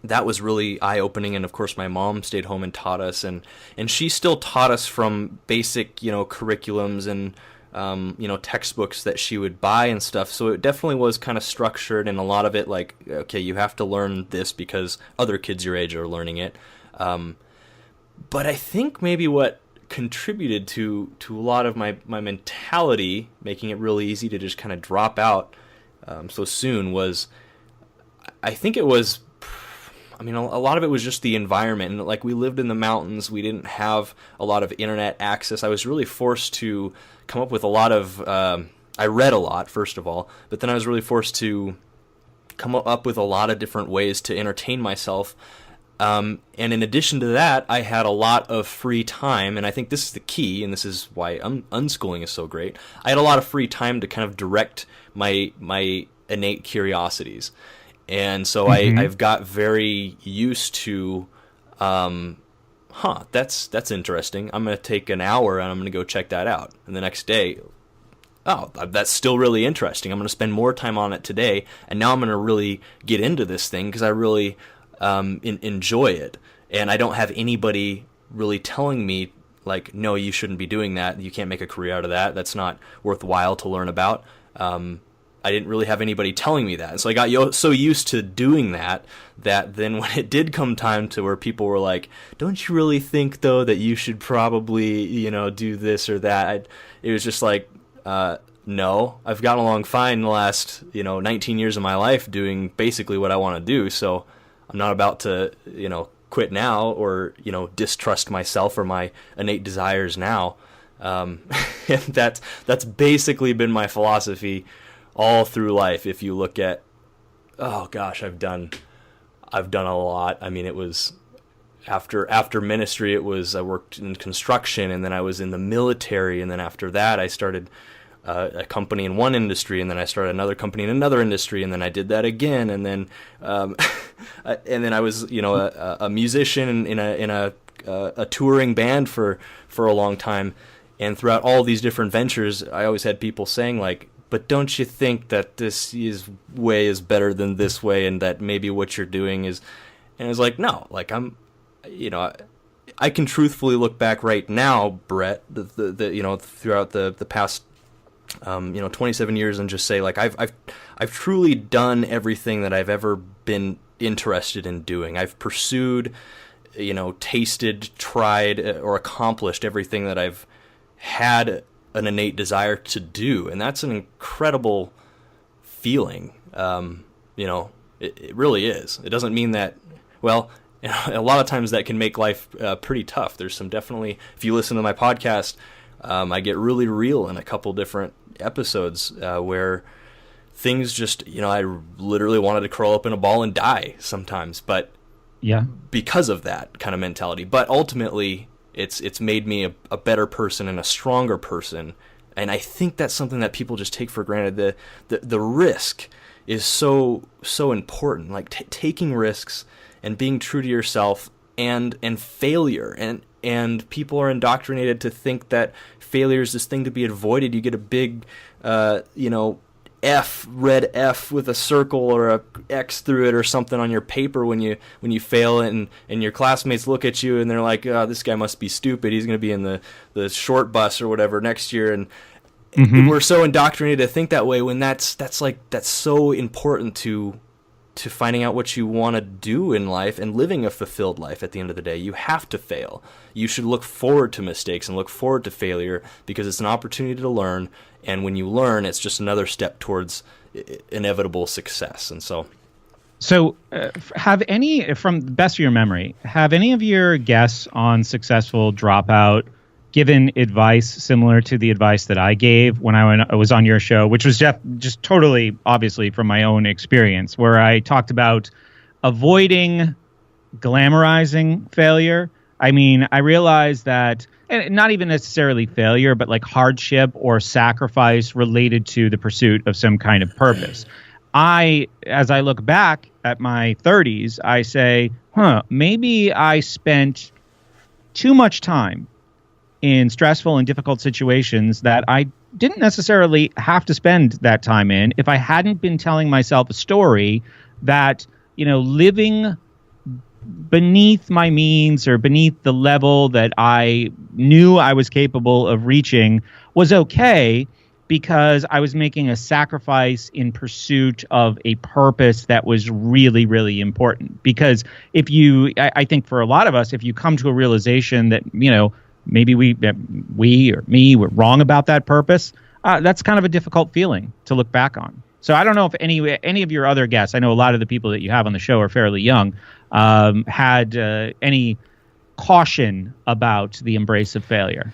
that was really eye-opening. And of course, my mom stayed home and taught us, and she still taught us from basic, curriculums and, textbooks that she would buy and stuff. So it definitely was kind of structured, and a lot of it like, okay, you have to learn this because other kids your age are learning it. But I think maybe what contributed to a lot of my mentality, making it really easy to just kind of drop out so soon, was, I think it was, a lot of it was just the environment. And like, we lived in the mountains, we didn't have a lot of internet access. I was really forced to come up with a lot of, I read a lot, first of all, but then I was really forced to come up with a lot of different ways to entertain myself. And in addition to that, I had a lot of free time, and I think this is the key, and this is why unschooling is so great. I had a lot of free time to kind of direct my innate curiosities. And so I've got very used to, that's interesting. I'm going to take an hour and I'm going to go check that out. And the next day, oh, that's still really interesting. I'm going to spend more time on it today. And now I'm going to really get into this thing because I really enjoy it. And I don't have anybody really telling me, like, no, you shouldn't be doing that. You can't make a career out of that. That's not worthwhile to learn about. I didn't really have anybody telling me that. And so I got so used to doing that then when it did come time to where people were like, don't you really think, though, that you should probably, do this or that? It was just like, no, I've gotten along fine the last, 19 years of my life doing basically what I want to do. So I'm not about to, quit now or, distrust myself or my innate desires now. And that's basically been my philosophy all through life. If you look at, oh gosh, I've done a lot. It was after ministry, I worked in construction, and then I was in the military, and then after that I started a company in one industry, and then I started another company in another industry, and then I did that again, and then and then I was a musician in a touring band for a long time. And throughout all these different ventures, I always had people saying, like, but don't you think that this way is better than this way, and that maybe what you're doing is... And I was like, no, like, I can truthfully look back right now, Brett, throughout the past 27 years, and just say, like, I've truly done everything that I've ever been interested in doing. I've pursued, tasted, tried, or accomplished everything that I've had an innate desire to do, and that's an incredible feeling. It really is. It doesn't mean that, well, a lot of times that can make life pretty tough. There's some definitely, if you listen to my podcast, I get really real in a couple different episodes where things just, I literally wanted to curl up in a ball and die sometimes, but yeah, because of that kind of mentality. But ultimately, it's made me a better person and a stronger person, and I think that's something that people just take for granted. The risk is so important, like taking risks and being true to yourself, and failure, and people are indoctrinated to think that failure is this thing to be avoided. You get a big red F with a circle or a X through it or something on your paper when you fail, and your classmates look at you and they're like, oh, this guy must be stupid. He's going to be in the short bus or whatever next year. And we're so indoctrinated to think that way, when that's so important to finding out what you want to do in life and living a fulfilled life. At the end of the day, you have to fail. You should look forward to mistakes and look forward to failure, because it's an opportunity to learn. And when you learn, it's just another step towards inevitable success. And so have any, from the best of your memory, have any of your guests on Successful Dropout given advice similar to the advice that I gave when I was on your show, which was just totally, obviously, from my own experience, where I talked about avoiding glamorizing failure? I realized that, and not even necessarily failure, but like hardship or sacrifice related to the pursuit of some kind of purpose. as I look back at my 30s, I say, maybe I spent too much time in stressful and difficult situations that I didn't necessarily have to spend that time in if I hadn't been telling myself a story that, living beneath my means or beneath the level that I knew I was capable of reaching was okay, because I was making a sacrifice in pursuit of a purpose that was really, really important. Because I think for a lot of us, if you come to a realization that, maybe we or me were wrong about that purpose, that's kind of a difficult feeling to look back on. So I don't know if any of your other guests, I know a lot of the people that you have on the show are fairly young, had any caution about the embrace of failure.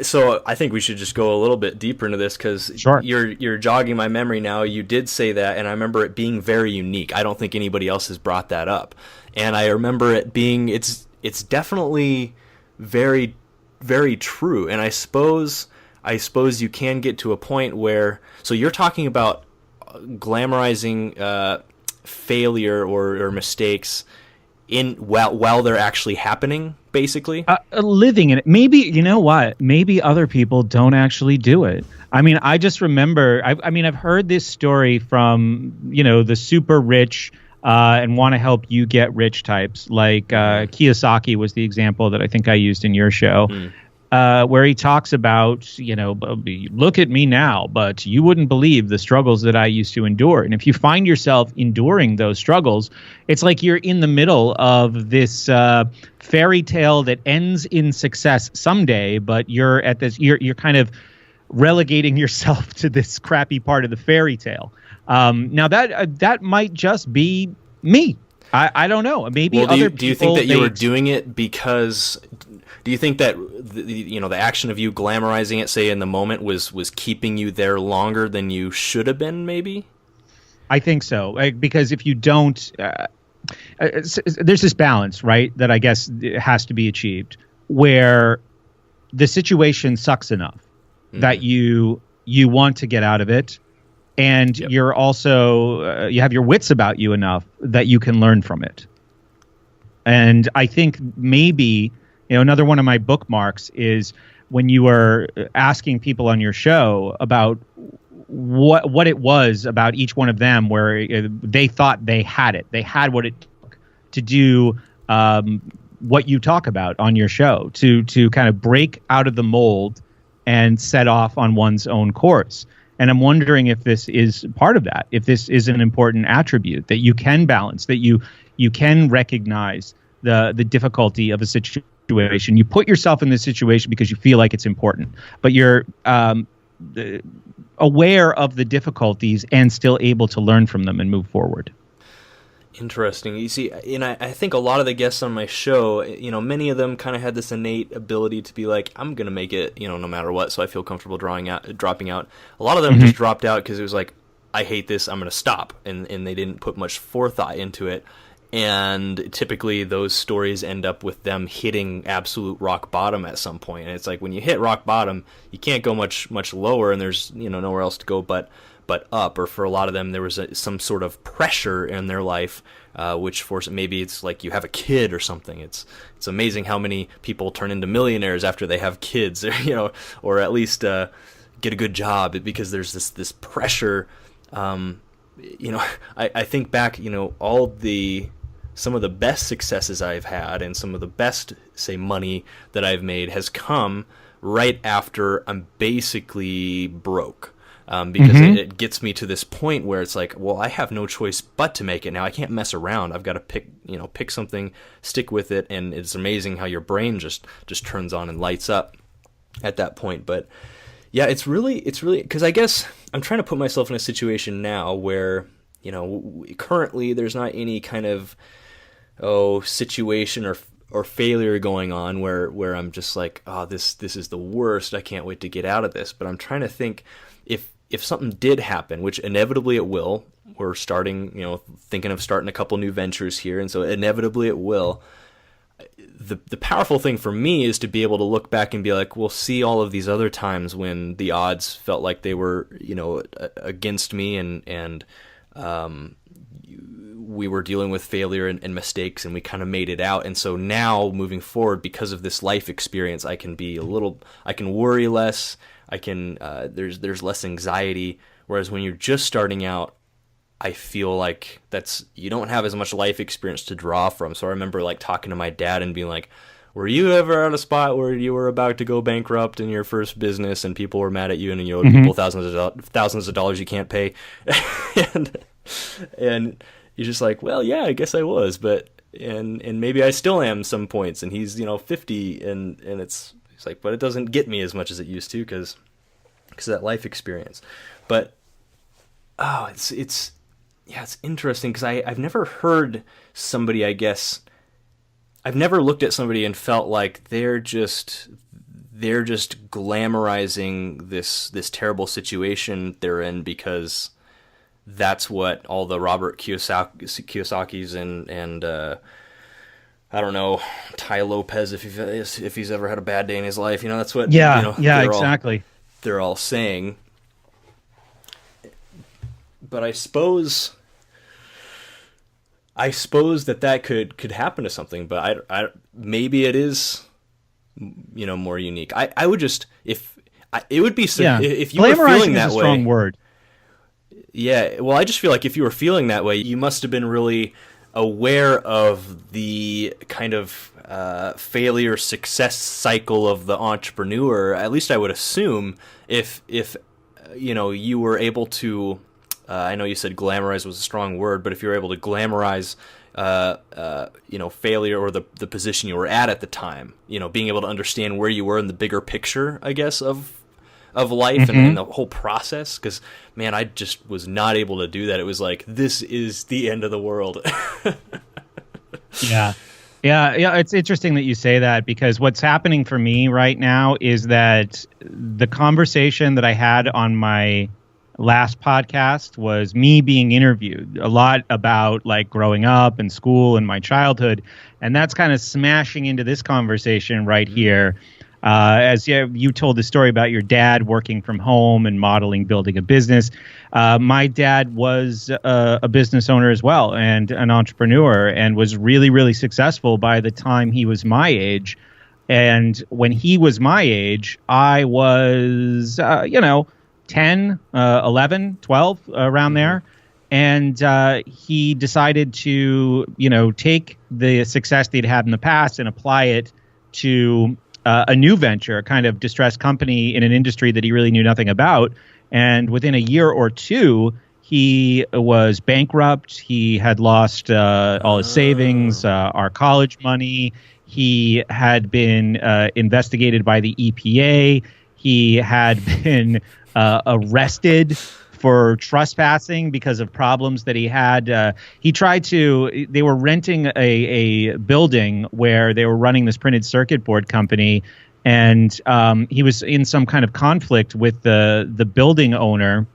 So I think we should just go a little bit deeper into this, because Sure. You're jogging my memory now. You did say that, and I remember it being very unique. I don't think anybody else has brought that up, and I remember it being it's definitely very, very true. And I suppose you can get to a point where, so you're talking about glamorizing failure or mistakes while they're actually happening, basically. Living in it. Maybe, you know what? Maybe other people don't actually do it. I mean, I just remember, I've heard this story from, the super rich and want to help you get rich types. Like Kiyosaki was the example that I think I used in your show. Where he talks about, look at me now, but you wouldn't believe the struggles that I used to endure. And if you find yourself enduring those struggles, it's like you're in the middle of this fairy tale that ends in success someday, but you're kind of relegating yourself to this crappy part of the fairy tale. Now that might just be me. I don't know. Maybe other people. Do you think that you were doing it because? Do you think that the action of you glamorizing it, say in the moment, was keeping you there longer than you should have been? Maybe. I think so, because if you don't, there's this balance, right? That I guess has to be achieved, where the situation sucks enough that you want to get out of it. And you're also, you have your wits about you enough that you can learn from it. And I think maybe, another one of my bookmarks is when you were asking people on your show about what it was about each one of them where they thought they had it. They had what it took to do what you talk about on your show, to kind of break out of the mold and set off on one's own course. And I'm wondering if this is part of that, if this is an important attribute that you can balance, that you can recognize the difficulty of a situation. You put yourself in this situation because you feel like it's important, but you're aware of the difficulties and still able to learn from them and move forward. Interesting. You see, and I think a lot of the guests on my show, many of them kind of had this innate ability to be like, I'm going to make it, no matter what, so I feel comfortable dropping out. A lot of them just dropped out because it was like, I hate this, I'm going to stop. And they didn't put much forethought into it. And typically those stories end up with them hitting absolute rock bottom at some point. And it's like when you hit rock bottom, you can't go much lower, and there's nowhere else to go but up. Or for a lot of them, there was some sort of pressure in their life, which forced, maybe it's like you have a kid or something. It's amazing how many people turn into millionaires after they have kids, or at least get a good job, because there's this pressure. I think back, some of the best successes I've had and some of the best, say, money that I've made has come right after I'm basically broke. Because it gets me to this point where it's like, well, I have no choice but to make it now. I can't mess around. I've got to pick something, stick with it, and it's amazing how your brain just turns on and lights up at that point. But yeah, it's really because I guess I'm trying to put myself in a situation now where currently there's not any kind of situation or failure going on where I'm just like, this is the worst. I can't wait to get out of this. But I'm trying to think if something did happen, which inevitably it will. We're starting, thinking of starting a couple new ventures here, and so inevitably it will. The powerful thing for me is to be able to look back and be like, we'll see all of these other times when the odds felt like they were, against me, and we were dealing with failure and mistakes, and we kind of made it out. And so now moving forward, because of this life experience, I can worry less. There's less anxiety. Whereas when you're just starting out, I feel like you don't have as much life experience to draw from. So I remember like talking to my dad and being like, were you ever at a spot where you were about to go bankrupt in your first business and people were mad at you and you owed people thousands of dollars you can't pay? and you're just like, well, yeah, I guess I was, but and maybe I still am some points. And he's 50 and he's like, but it doesn't get me as much as it used to because of that life experience. But it's interesting because I've never heard somebody, I guess. I've never looked at somebody and felt like they're just glamorizing this terrible situation they're in because that's what all the Robert Kiyosaki's and I don't know, Tai Lopez if he's ever had a bad day in his life, that's what exactly. They're all saying. But I suppose that could happen to something, but I maybe it is more unique. I would just if you were feeling that is a way. Strong word. Yeah, well, I just feel like if you were feeling that way, you must have been really aware of the kind of failure success cycle of the entrepreneur. At least I would assume if you were able to. I know you said glamorize was a strong word, but if you're able to glamorize, failure or the position you were at the time, being able to understand where you were in the bigger picture, I guess, of life and the whole process. Because, man, I just was not able to do that. It was like, this is the end of the world. Yeah. It's interesting that you say that because what's happening for me right now is that the conversation that I had on my last podcast was me being interviewed a lot about like growing up and school and my childhood. And that's kind of smashing into this conversation right here. As you told the story about your dad working from home and modeling, building a business. My dad was a business owner as well and an entrepreneur and was really, really successful by the time he was my age. And when he was my age, I was, 10, 11, 12, around there. And he decided to, take the success that he'd had in the past and apply it to a new venture, a kind of distressed company in an industry that he really knew nothing about. And within a year or two, he was bankrupt. He had lost all his savings, our college money. He had been investigated by the EPA. He had been arrested for trespassing because of problems that he had. They were renting a building where they were running this printed circuit board company. And he was in some kind of conflict with the building owner.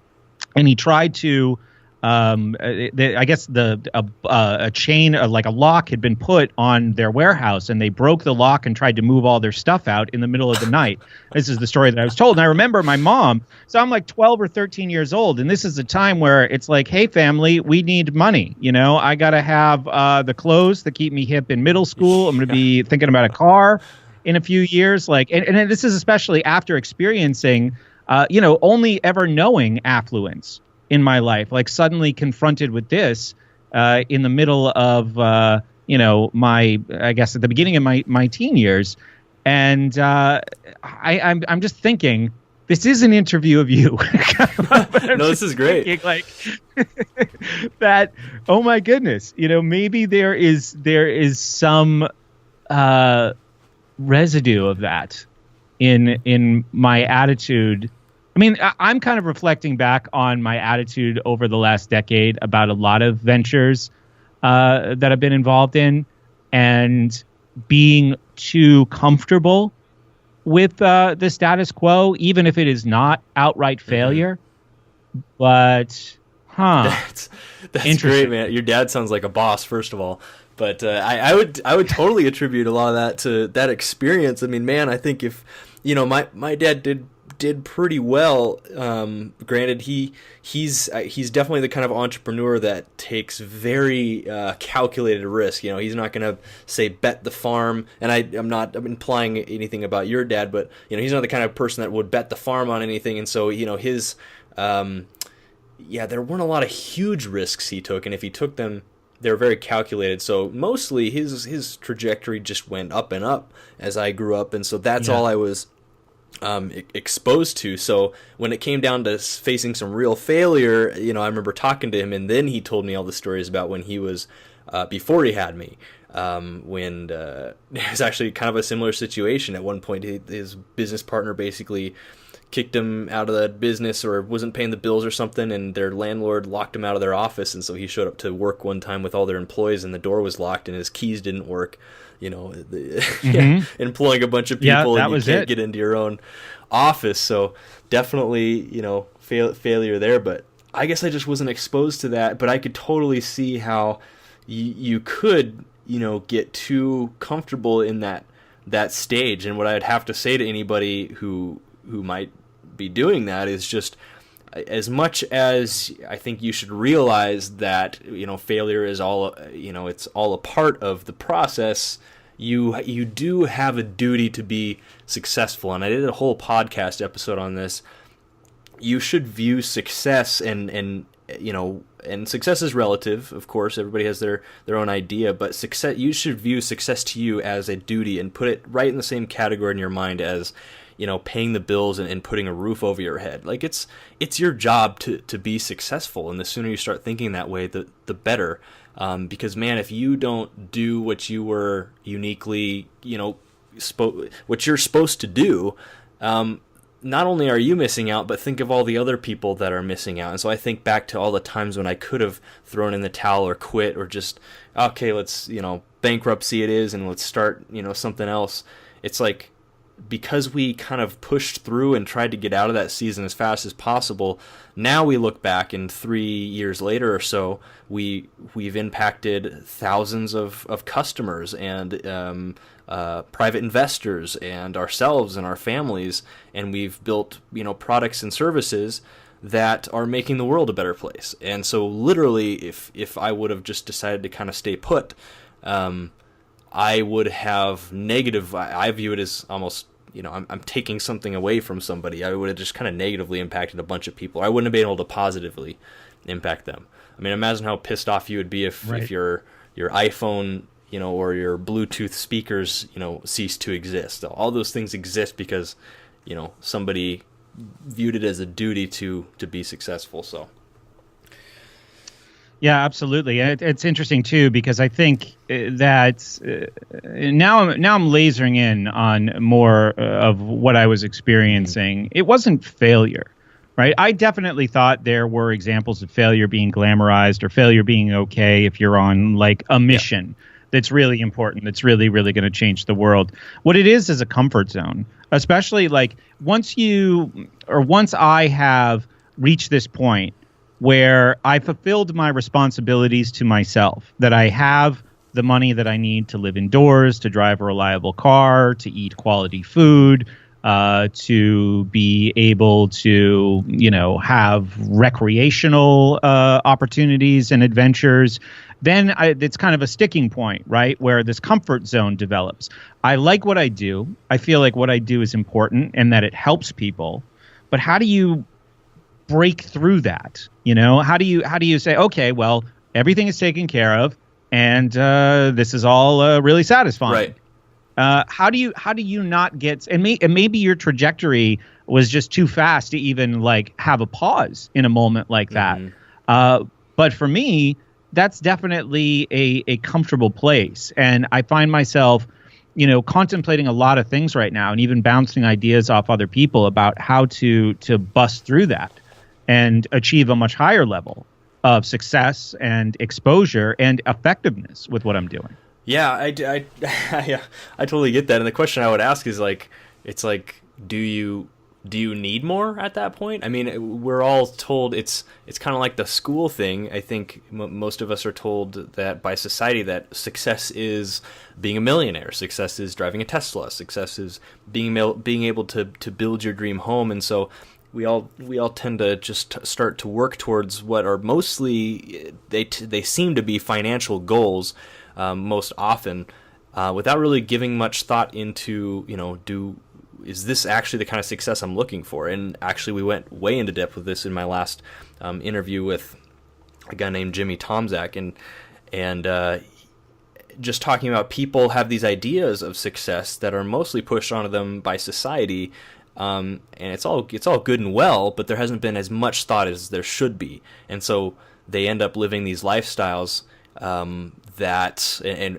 And he tried to, I guess a chain, like a lock had been put on their warehouse, and they broke the lock and tried to move all their stuff out in the middle of the night. This is the story that I was told. And I remember my mom, so I'm like 12 or 13 years old. And this is a time where it's like, hey, family, we need money. I got to have the clothes that keep me hip in middle school. I'm going to be thinking about a car in a few years. And this is especially after experiencing, only ever knowing affluence in my life, like suddenly confronted with this in the middle of, I guess at the beginning of my teen years. And I'm just thinking, this is an interview of you. No, this is great. Thinking, that, oh my goodness, maybe there is some residue of that in my attitude. I mean, I'm kind of reflecting back on my attitude over the last decade about a lot of ventures that I've been involved in, and being too comfortable with the status quo, even if it is not outright failure. But, that's great, man. Your dad sounds like a boss, first of all. But I would totally attribute a lot of that to that experience. I mean, man, I think if my dad did did pretty well. Granted, he's definitely the kind of entrepreneur that takes very calculated risk. You know, he's not going to say bet the farm. And I'm not implying anything about your dad, but you know, he's not the kind of person that would bet the farm on anything. And so, you know, his there weren't a lot of huge risks he took, and if he took them, they were very calculated. So mostly his trajectory just went up and up as I grew up, and so that's all I was exposed to. So when it came down to facing some real failure, you know, I remember talking to him, and then he told me all the stories about when he was before he had me. When it was actually kind of a similar situation. At one point, his business partner basically kicked him out of the business or wasn't paying the bills or something, and their landlord locked him out of their office. And so he showed up to work one time with all their employees, and the door was locked and his keys didn't work. You know, employing a bunch of people and you can't get into your own office. So definitely, you know, failure there. But I guess I just wasn't exposed to that. But I could totally see how you could, you know, get too comfortable in that stage. And what I'd have to say to anybody who might be doing that is just, as much as I think you should realize that, you know, failure is all, you know, it's all a part of the process, you do have a duty to be successful. And I did a whole podcast episode on this. You should view success and you know, and success is relative, of course. Everybody has their own idea, but success, you should view success to you as a duty and put it right in the same category in your mind as, you know, paying the bills and putting a roof over your head. Like it's your job to be successful, and the sooner you start thinking that way, the better. Because man, if you don't do what you were uniquely, you know, what you're supposed to do, not only are you missing out, but think of all the other people that are missing out. And so I think back to all the times when I could have thrown in the towel or quit or just, okay, let's, you know, bankruptcy it is, and let's start, you know, something else. It's like, because we kind of pushed through and tried to get out of that season as fast as possible, now we look back and 3 years later or so, we've impacted thousands of customers and private investors and ourselves and our families, and we've built, you know, products and services that are making the world a better place. And so literally, if I would have just decided to kind of stay put, I would have negative. I view it as almost, you know, I'm taking something away from somebody. I would have just kind of negatively impacted a bunch of people. I wouldn't have been able to positively impact them. I mean, imagine how pissed off you would be if your iPhone, you know, or your Bluetooth speakers, you know, cease to exist. All those things exist because, you know, somebody viewed it as a duty to be successful. So. Yeah, absolutely. It's interesting too, because I think that now I'm lasering in on more of what I was experiencing. It wasn't failure, right? I definitely thought there were examples of failure being glamorized or failure being okay if you're on like a mission that's really important, that's really, really going to change the world. What it is a comfort zone, especially like once I have reached this point where I fulfilled my responsibilities to myself, that I have the money that I need to live indoors, to drive a reliable car, to eat quality food, to be able to, you know, have recreational opportunities and adventures, then it's kind of a sticking point, right, where this comfort zone develops. I like what I do. I feel like what I do is important and that it helps people. But how do you break through that? You know, how do you say, okay, well, everything is taken care of, and this is all really satisfying. Right. How do you not get? And maybe your trajectory was just too fast to even like have a pause in a moment like that. But for me, that's definitely a comfortable place, and I find myself, you know, contemplating a lot of things right now, and even bouncing ideas off other people about how to bust through that and achieve a much higher level of success and exposure and effectiveness with what I'm doing. Yeah, I totally get that. And the question I would ask is like, it's like, do you do you need more at that point? I mean, we're all told it's kind of like the school thing. I think most of us are told that by society that success is being a millionaire, success is driving a Tesla, success is being able to build your dream home, and so we all tend to just start to work towards what are mostly they seem to be financial goals most often, without really giving much thought into, is this actually the kind of success I'm looking for? And actually, we went way into depth with this in my last interview with a guy named Jimmy Tomzak, and just talking about people have these ideas of success that are mostly pushed onto them by society, and it's all good and well, but there hasn't been as much thought as there should be, and so they end up living these lifestyles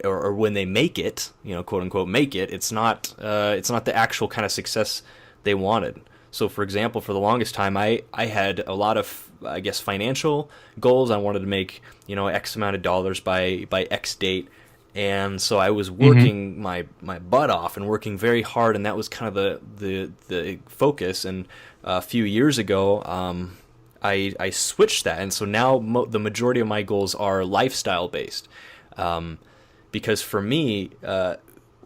or when they make it, quote unquote, make it, it's not the actual kind of success they wanted. So, for example, for the longest time, I had a lot of, I guess, financial goals. I wanted to make, X amount of dollars by X date. And so I was working my butt off and working very hard. And that was kind of the focus. And a few years ago, I switched that. And so now the majority of my goals are lifestyle based. Because for me,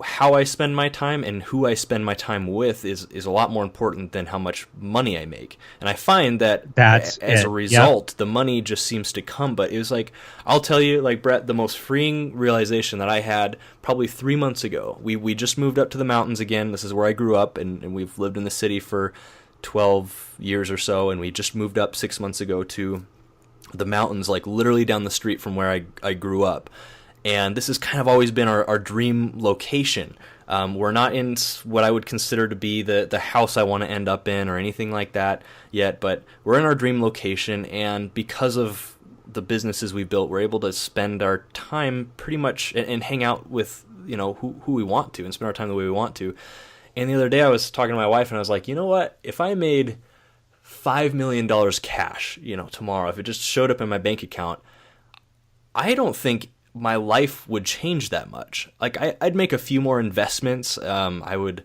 how I spend my time and who I spend my time with is a lot more important than how much money I make. And I find that as a result, the money just seems to come. But it was like, I'll tell you, like, Brett, the most freeing realization that I had probably 3 months ago. We just moved up to the mountains again. This is where I grew up, and we've lived in the city for 12 years or so. And we just moved up 6 months ago to the mountains, like literally down the street from where I grew up. And this has kind of always been our dream location. We're not in what I would consider to be the house I want to end up in or anything like that yet, but we're in our dream location, and because of the businesses we built, we're able to spend our time pretty much and hang out with, who we want to and spend our time the way we want to. And the other day I was talking to my wife, and I was like, you know what? If I made $5 million cash, tomorrow, if it just showed up in my bank account, I don't think my life would change that much. Like, I'd make a few more investments. I'd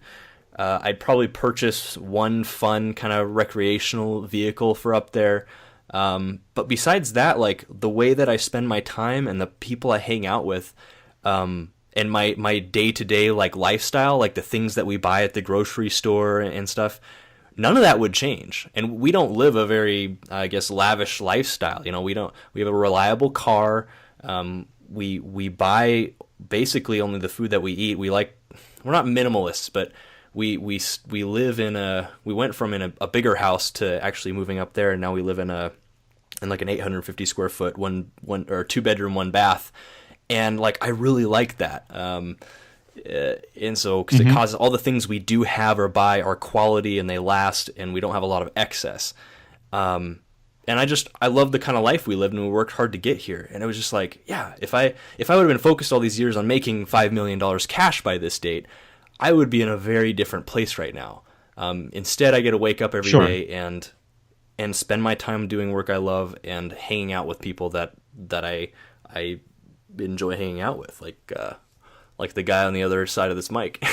probably purchase one fun kind of recreational vehicle for up there. But besides that, like, the way that I spend my time and the people I hang out with, and my day-to-day, like, lifestyle, like the things that we buy at the grocery store and stuff, none of that would change. And we don't live a very, I guess, lavish lifestyle. We have a reliable car. We buy basically only the food that we eat. We're not minimalists, but we live we went from a bigger house to actually moving up there, and now we live in like an 850 square foot, one or 2-bedroom, 1 bath. And like, I really like that. And so, because it causes all the things we do have or buy are quality and they last, and we don't have a lot of excess. And I love the kind of life we lived, and we worked hard to get here. And it was just like, yeah, if I would have been focused all these years on making $5 million cash by this date, I would be in a very different place right now. Instead, I get to wake up every day and spend my time doing work I love and hanging out with people that I enjoy hanging out with, like the guy on the other side of this mic.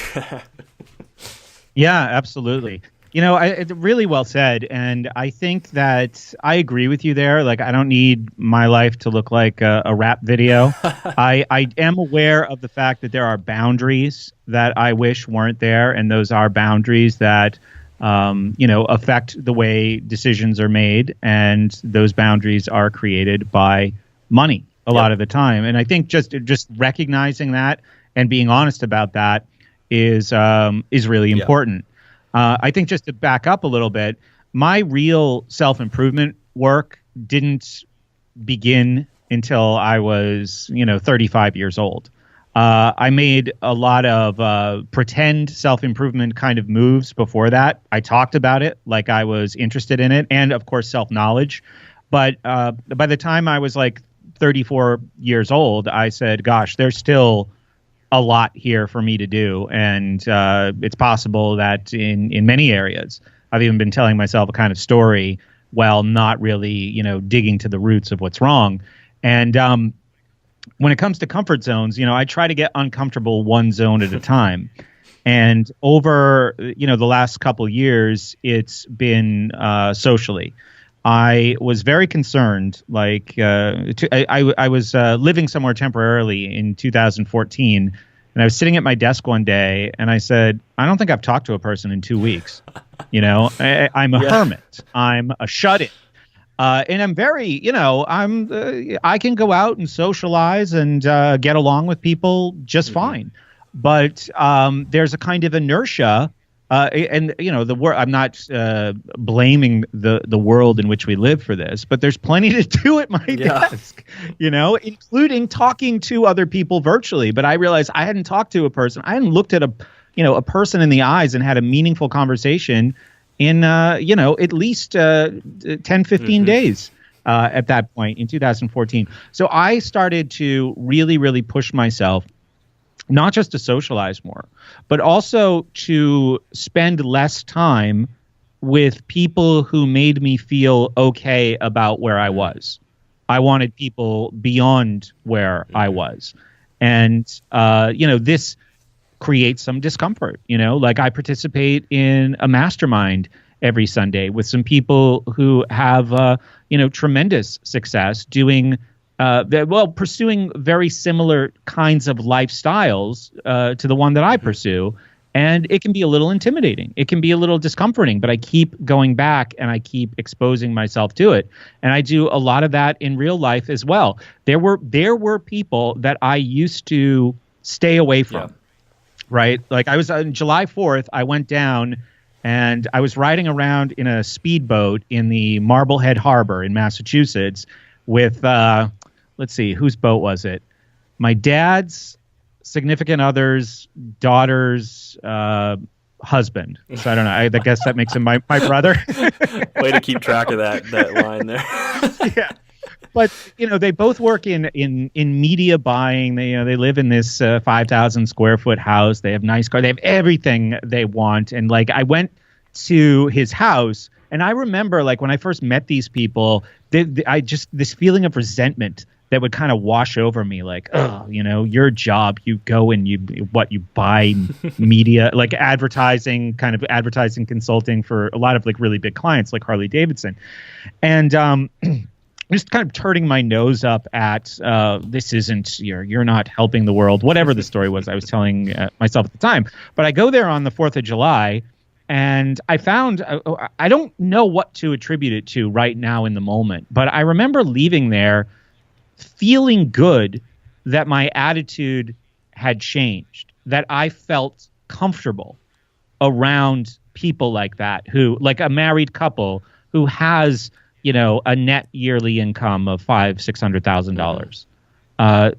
Yeah, absolutely. It's really well said, and I think that I agree with you there. Like, I don't need my life to look like a rap video. I am aware of the fact that there are boundaries that I wish weren't there, and those are boundaries that, affect the way decisions are made, and those boundaries are created by money a lot of the time. And I think just recognizing that and being honest about that is really important. I think, just to back up a little bit, my real self-improvement work didn't begin until I was, 35 years old. I made a lot of pretend self-improvement kind of moves before that. I talked about it like I was interested in it, and of course self-knowledge. But by the time I was like 34 years old, I said, gosh, there's still a lot here for me to do. And it's possible that in many areas, I've even been telling myself a kind of story while not really, digging to the roots of what's wrong. And when it comes to comfort zones, I try to get uncomfortable one zone at a time. And over, the last couple years, it's been socially. I was very concerned. I was living somewhere temporarily in 2014, and I was sitting at my desk one day, and I said, I don't think I've talked to a person in 2 weeks. I'm a hermit. I'm a shut-in. And I'm very, I can go out and socialize and get along with people just fine. But there's a kind of inertia. The world. I'm not blaming the world in which we live for this, but there's plenty to do at my desk, including talking to other people virtually. But I realized I hadn't talked to a person. I hadn't looked at a person in the eyes and had a meaningful conversation in, at least 10, 15 days at that point in 2014. So I started to really, really push myself, not just to socialize more, but also to spend less time with people who made me feel okay about where I was. I wanted people beyond where I was. And, this creates some discomfort. Like I participate in a mastermind every Sunday with some people who have, tremendous success doing pursuing very similar kinds of lifestyles to the one that I pursue. And it can be a little intimidating. It can be a little discomforting, but I keep going back and I keep exposing myself to it. And I do a lot of that in real life as well. There were people that I used to stay away from, right? Like I was on July 4th, I went down and I was riding around in a speedboat in the Marblehead Harbor in Massachusetts with let's see, whose boat was it? My dad's significant other's daughter's husband. So I don't know. I guess that makes him my brother. Way to keep track of that line there. Yeah. But, they both work in media buying. They live in this 5,000 square foot house. They have nice cars. They have everything they want. And I went to his house and I remember when I first met these people, this feeling of resentment that would kind of wash over me, your job, you go and you buy media, advertising consulting for a lot of really big clients like Harley Davidson. And just kind of turning my nose up at this isn't, you're not helping the world, whatever the story was I was telling myself at the time. But I go there on the 4th of July and I found, I don't know what to attribute it to right now in the moment, but I remember leaving there feeling good that my attitude had changed, that I felt comfortable around people like that, who, like a married couple who has, a net yearly income of $500,000-$600,000.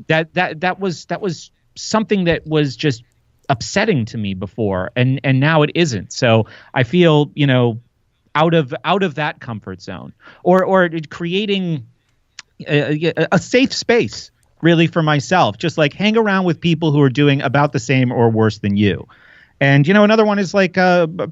That was something that was just upsetting to me before, and now it isn't. So I feel, out of that comfort zone, or creating a safe space really for myself, just hang around with people who are doing about the same or worse than you. And another one is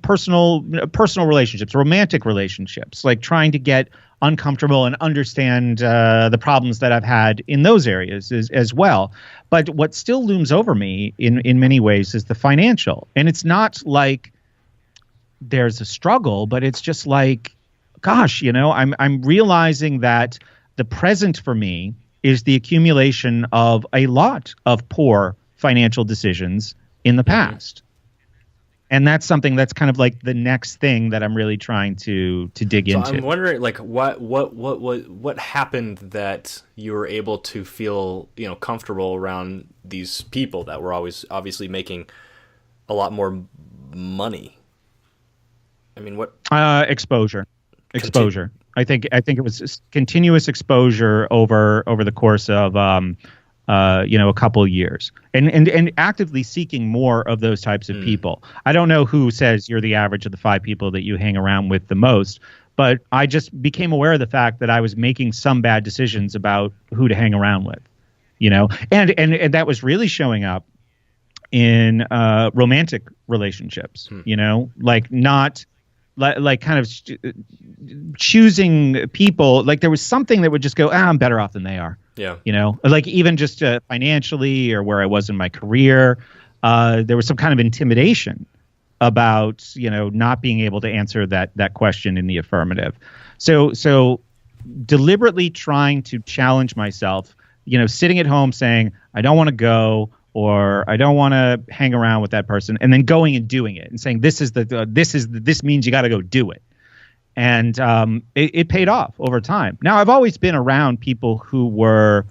personal relationships, romantic relationships, trying to get uncomfortable and understand the problems that I've had in those areas as well. But what still looms over me in many ways is the financial. And it's not like there's a struggle, but it's just gosh, I'm realizing that the present for me is the accumulation of a lot of poor financial decisions in the past. And that's something that's kind of the next thing that I'm really trying to dig into. I'm wondering what happened that you were able to feel, comfortable around these people that were always obviously making a lot more money. I mean, what exposure. I think it was continuous exposure over the course of a couple of years, and actively seeking more of those types of people. I don't know who says you're the average of the 5 people that you hang around with the most, but I just became aware of the fact that I was making some bad decisions about who to hang around with, and that was really showing up in romantic relationships, not kind of choosing people. There was something that would just go, I'm better off than they are. Yeah. Even just financially or where I was in my career. there was some kind of intimidation about, not being able to answer that question in the affirmative. So deliberately trying to challenge myself, sitting at home saying, I don't want to go, or I don't want to hang around with that person, and then going and doing it and saying, this means you got to go do it. And it paid off over time. Now, I've always been around people who were,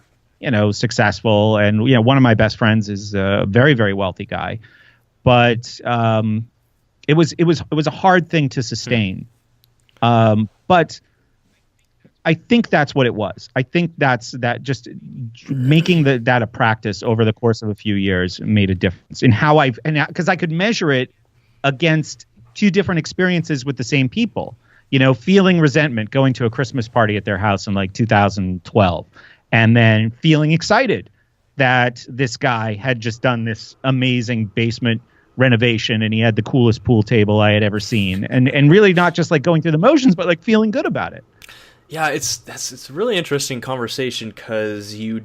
successful. And, one of my best friends is a very, very wealthy guy. But it was a hard thing to sustain. But I think that's what it was. I think that just making that a practice over the course of a few years made a difference in how because I could measure it against two different experiences with the same people. Feeling resentment going to a Christmas party at their house in like 2012, and then feeling excited that this guy had just done this amazing basement renovation and he had the coolest pool table I had ever seen, and really not just like going through the motions, but like feeling good about it. Yeah, it's a really interesting conversation, because you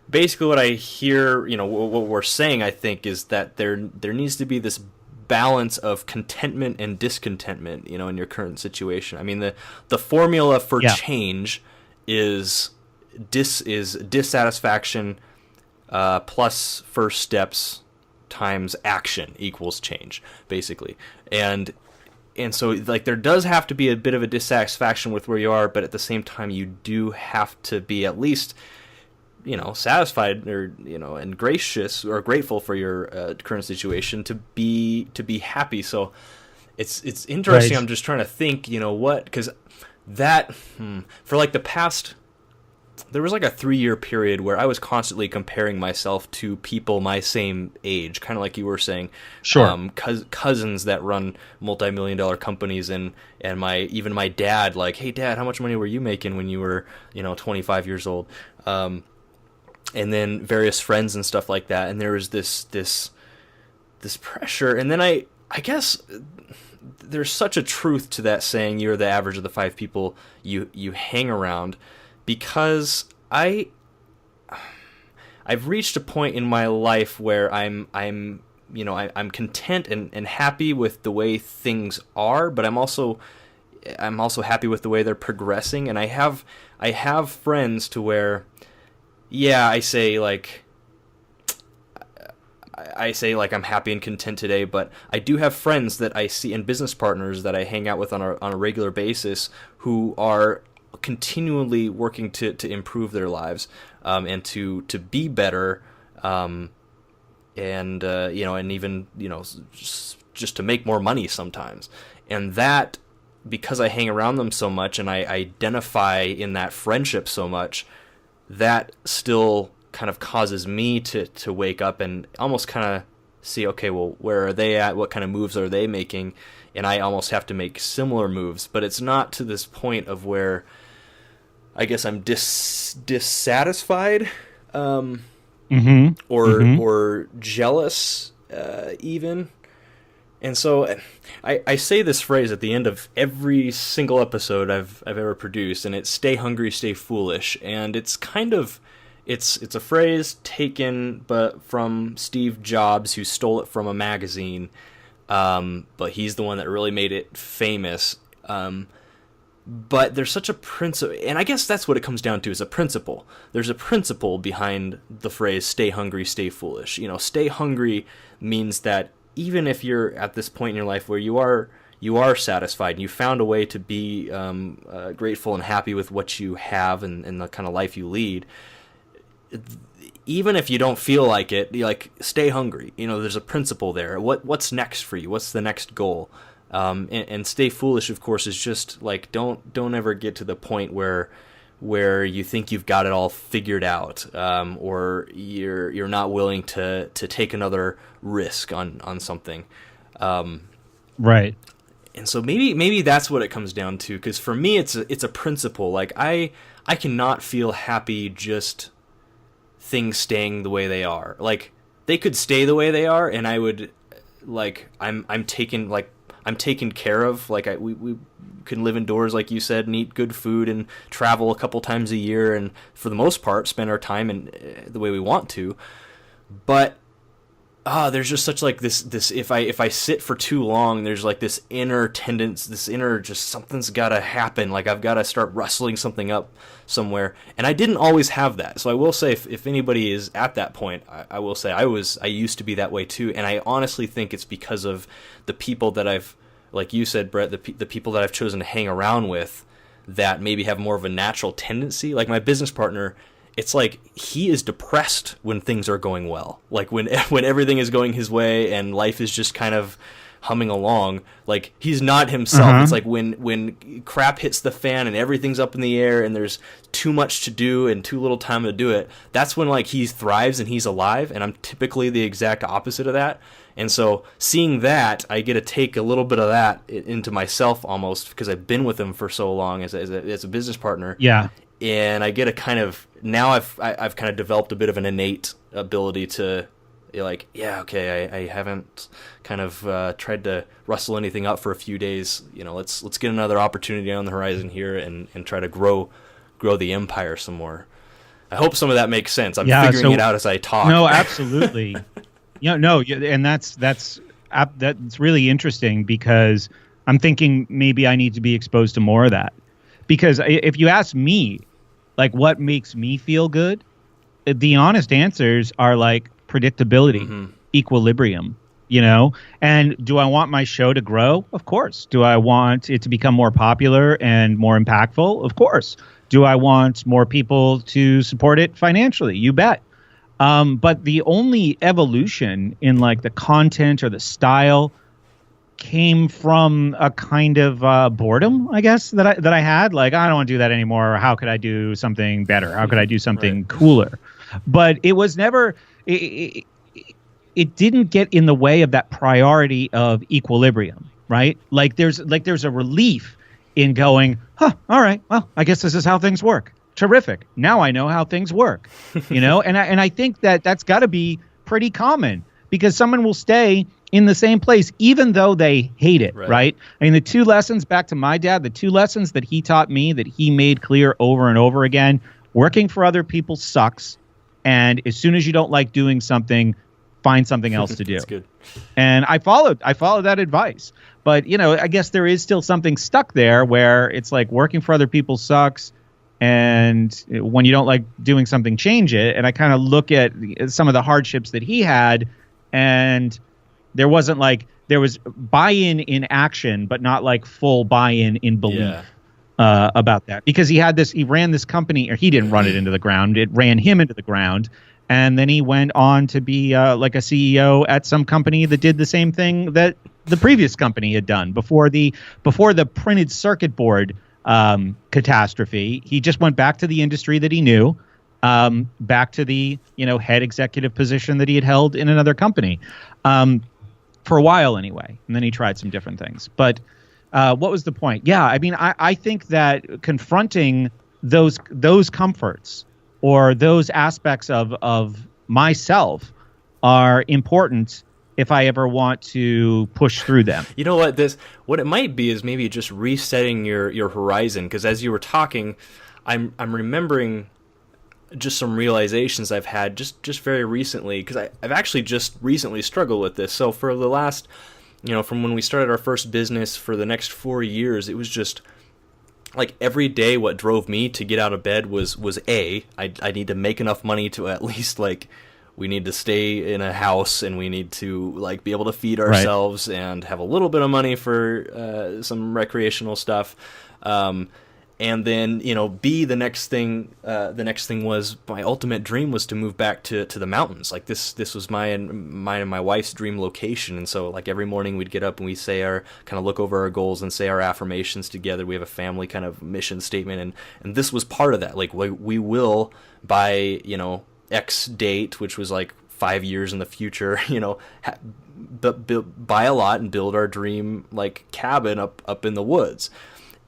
basically, what I hear, what we're saying, I think, is that there needs to be this balance of contentment and discontentment, in your current situation. I mean, the formula for change is dissatisfaction plus first steps times action equals change, basically. And so, like, there does have to be a bit of a dissatisfaction with where you are, but at the same time, you do have to be at least, satisfied or, and gracious or grateful for your current situation to be happy. So it's interesting. Right. I'm just trying to think, because that for like the past, there was like a 3-year period where I was constantly comparing myself to people my same age, kind of like you were saying. Sure. Cousins that run multi-million-dollar companies, and even my dad, like, hey Dad, how much money were you making when you were 25 years old? And then various friends and stuff like that. And there was this pressure. And then I guess there's such a truth to that saying, you're the average of the 5 people you hang around, because I've reached a point in my life where I'm content and happy with the way things are, but I'm also happy with the way they're progressing. And I have friends to where, I say like I'm happy and content today, but I do have friends that I see, and business partners that I hang out with on a regular basis, who are continually working to improve their lives, and to be better, and even just to make more money sometimes. And that, because I hang around them so much and I identify in that friendship so much, that still kind of causes me to wake up and almost kind of see, okay, well, where are they at? What kind of moves are they making? And I almost have to make similar moves, but it's not to this point of where I guess I'm dissatisfied, or jealous, even. And so I say this phrase at the end of every single episode I've ever produced, and it's "Stay hungry, stay foolish." And it's kind of it's a phrase taken from Steve Jobs, who stole it from a magazine, but he's the one that really made it famous. But there's such a principle, and I guess that's what it comes down to, is a principle. There's a principle behind the phrase "stay hungry, stay foolish." Stay hungry means that even if you're at this point in your life where you are satisfied and you found a way to be grateful and happy with what you have and the kind of life you lead, even if you don't feel like it, stay hungry. There's a principle there. What's next for you? What's the next goal? And stay foolish, of course, is just like don't ever get to the point where you think you've got it all figured out, or you're not willing to take another risk on something. Right. And so maybe that's what it comes down to, because for me it's a principle. Like I cannot feel happy just things staying the way they are. Like they could stay the way they are, and I would I'm taken care of. Like we can live indoors, like you said, and eat good food and travel a couple times a year, and for the most part spend our time in the way we want to. But there's just such like this if I sit for too long, there's like this inner tendency, this inner just something's got to happen, like I've got to start rustling something up somewhere, and I didn't always have that. So I will say, if anybody is at that point, I will say I used to be that way too, and I honestly think it's because of the people that I've, like you said, Brett, the people that I've chosen to hang around with that maybe have more of a natural tendency. Like my business partner, it's like he is depressed when things are going well. Like when everything is going his way and life is just kind of humming along, like he's not himself. It's like when crap hits the fan and everything's up in the air and there's too much to do and too little time to do it, that's when like he thrives and he's alive, and I'm typically the exact opposite of that. And so seeing that, I get to take a little bit of that into myself almost, because I've been with him for so long as a business partner. Yeah. And I get a kind of, now I've kind of developed a bit of an innate ability to, like, yeah, okay, I haven't kind of tried to rustle anything up for a few days. You know, let's get another opportunity on the horizon here and try to grow the empire some more. I hope some of that makes sense. I'm figuring it out as I talk. No, absolutely. And that's really interesting, because I'm thinking maybe I need to be exposed to more of that. Because if you ask me, like, what makes me feel good, the honest answers are like predictability, equilibrium, you know? And do I want my show to grow? Of course. Do I want it to become more popular and more impactful? Of course. Do I want more people to support it financially? You bet. But the only evolution in like the content or the style came from a kind of boredom, I guess, that I had. Like, I don't want to do that anymore. Or how could I do something better? How could I do something cooler? But it was never. It didn't get in the way of that priority of equilibrium, right? Like there's a relief in going, all right, well, I guess this is how things work. Terrific. Now I know how things work, you know? And I think that's got to be pretty common, because someone will stay in the same place even though they hate it, right? I mean, the two lessons, back to my dad, the two lessons that he taught me, that he made clear over and over again: working for other people sucks, and as soon as you don't like doing something, find something else to do. That's good. And I followed that advice. But, you know, I guess there is still something stuck there where it's like working for other people sucks, and when you don't like doing something, change it. And I kind of look at some of the hardships that he had, and there was buy-in in action, but not like full buy-in in belief about that. Because he ran this company, or he didn't run it into the ground, it ran him into the ground. And then he went on to be like a CEO at some company that did the same thing that the previous company had done before the printed circuit board catastrophe. He just went back to the industry that he knew, back to the head executive position that he had held in another company for a while anyway. And then he tried some different things. But what was the point? Yeah, I mean, I think that confronting those comforts or those aspects of myself are important if I ever want to push through them. You know what it might be is maybe just resetting your horizon, because as you were talking, I'm remembering just some realizations I've had just very recently, because I've actually just recently struggled with this. So for the last, from when we started our first business, for the next 4 years, it was just like every day what drove me to get out of bed was I need to make enough money to at least, like, we need to stay in a house, and we need to, like, be able to feed ourselves and have a little bit of money for some recreational stuff. And then, B, the next thing was, my ultimate dream was to move back to the mountains. Like, this was mine and my wife's dream location. And so, like, every morning we'd get up and we'd say look over our goals and say our affirmations together. We have a family kind of mission statement. And this was part of that. Like, we will, by, X date, which was like 5 years in the future, buy a lot and build our dream, like, cabin up in the woods.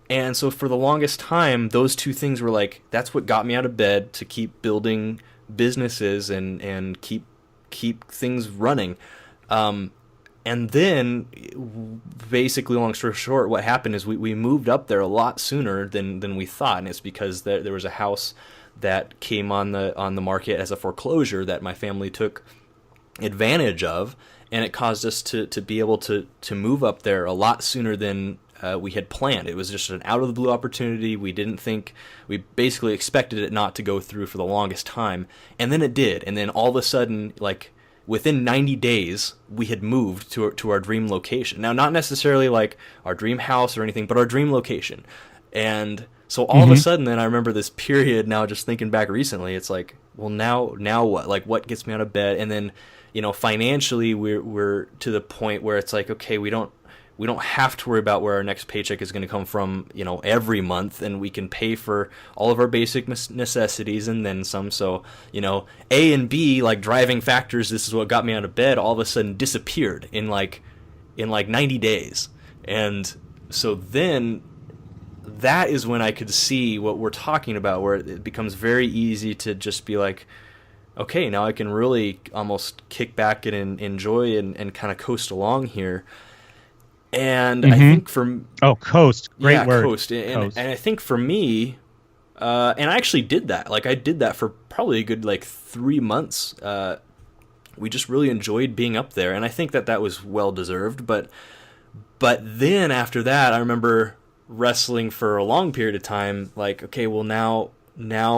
And so for the longest time, those two things were like, that's what got me out of bed to keep building businesses and keep things running. And then, basically, long story short, what happened is we moved up there a lot sooner than we thought, and it's because there was a house that came on the market as a foreclosure that my family took advantage of, and it caused us to be able to move up there a lot sooner than we had planned. It was just an out of the blue opportunity. We basically expected it not to go through for the longest time, and then it did. And then all of a sudden, like within 90 days, we had moved to our dream location. Now, not necessarily like our dream house or anything, but our dream location. And so all of a sudden, then I remember this period. Now, just thinking back recently, it's like, well, now what? Like, what gets me out of bed? And then, financially, we're to the point where it's like, okay, we don't have to worry about where our next paycheck is going to come from, every month, and we can pay for all of our basic necessities and then some. So, A and B, like driving factors, this is what got me out of bed, all of a sudden disappeared in like 90 days. And so then that is when I could see what we're talking about, where it becomes very easy to just be like, okay, now I can really almost kick back and enjoy and kind of coast along here. And I think coast, great word. Coast. And I think for me, and I actually did that. Like I did that for probably a good 3 months. We just really enjoyed being up there, and I think that was well deserved. But then after that, I remember wrestling for a long period of time. Like, okay, well now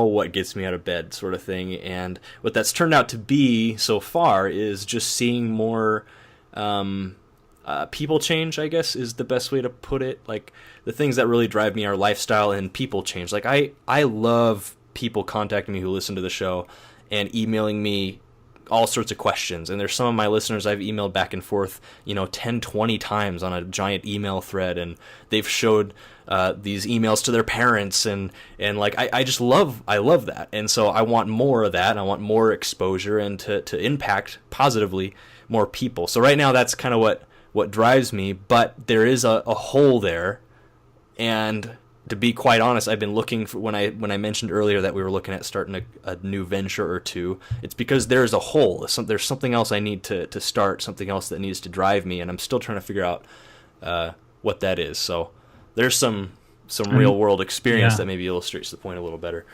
what gets me out of bed, sort of thing. And what that's turned out to be so far is just seeing more. People change, I guess, is the best way to put it. Like the things that really drive me are lifestyle and people change. Like I love people contacting me who listen to the show and emailing me all sorts of questions. And there's some of my listeners I've emailed back and forth, 10, 20 times on a giant email thread. And they've showed these emails to their parents. And like, I love that. And so I want more of that. And I want more exposure and to impact positively more people. So right now that's kind of what drives me, but there is a hole there. And to be quite honest, I've been looking for, when I mentioned earlier that we were looking at starting a new venture or two, it's because there's a hole. There's something else I need to start, something else that needs to drive me, and I'm still trying to figure out what that is. So there's some real world experience that maybe illustrates the point a little better.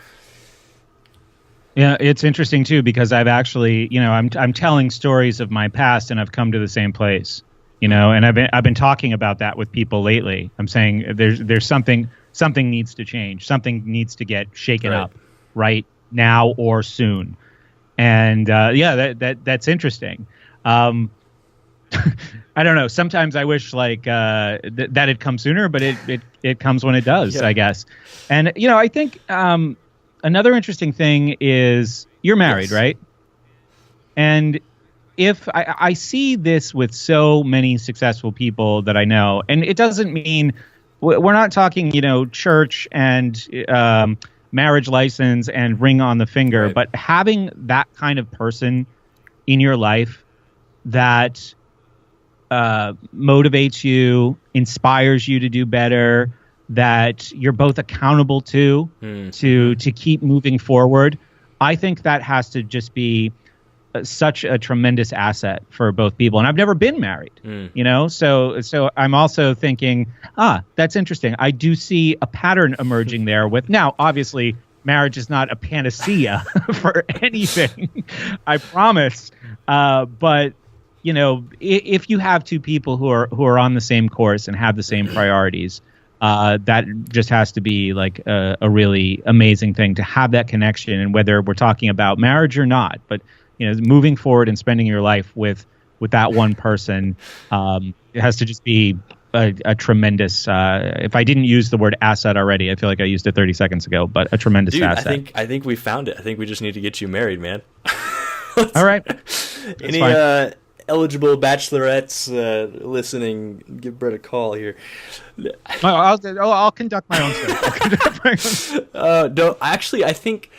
Yeah, it's interesting too, because I've actually, I'm telling stories of my past, and I've come to the same place. And I've been talking about that with people lately. I'm saying there's something needs to change. Something needs to get shaken up right now or soon. And that's interesting. I don't know. Sometimes I wish that had come sooner, but it comes when it does, I guess. And I think another interesting thing is you're married, right? And if I see this with so many successful people that I know, and it doesn't mean we're not talking, church and marriage license and ring on the finger, but having that kind of person in your life that motivates you, inspires you to do better, that you're both accountable to keep moving forward. I think that has to just be such a tremendous asset for both people. And I've never been married, so I'm also thinking, that's interesting. I do see a pattern emerging there with, now obviously marriage is not a panacea for anything, I promise. But if you have two people who are on the same course and have the same priorities, that just has to be like a really amazing thing to have that connection. And whether we're talking about marriage or not, but moving forward and spending your life with that one person, it has to just be a tremendous, if I didn't use the word asset already, I feel like I used it 30 seconds ago, but a tremendous asset. I think we found it. I think we just need to get you married, man. All right. Any eligible bachelorettes listening, give Brett a call here. I'll conduct my own search. No, actually, I think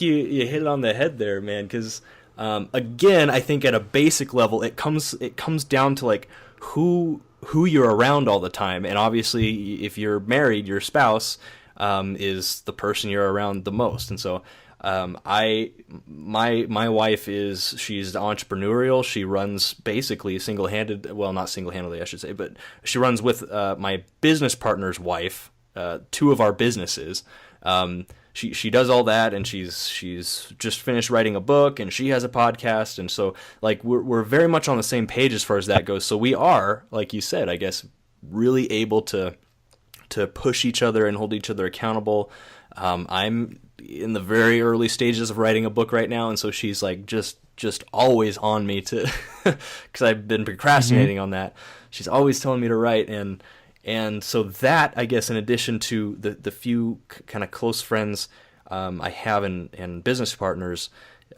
you hit it on the head there, man, because again, I think at a basic level, it comes down to like who you're around all the time. And obviously, if you're married, your spouse is the person you're around the most. And so my wife she's entrepreneurial. She runs basically single-handed, well, not single-handedly, I should say, but she runs with my business partner's wife, two of our businesses. she does all that, and she's just finished writing a book, and she has a podcast, and so like we're very much on the same page as far as that goes. So we are, like you said, I guess, really able to push each other and hold each other accountable. I'm in the very early stages of writing a book right now, and so she's like just always on me to, because I've been procrastinating on that. She's always telling me to write, and so that, I guess, in addition to the few kind of close friends I have and business partners,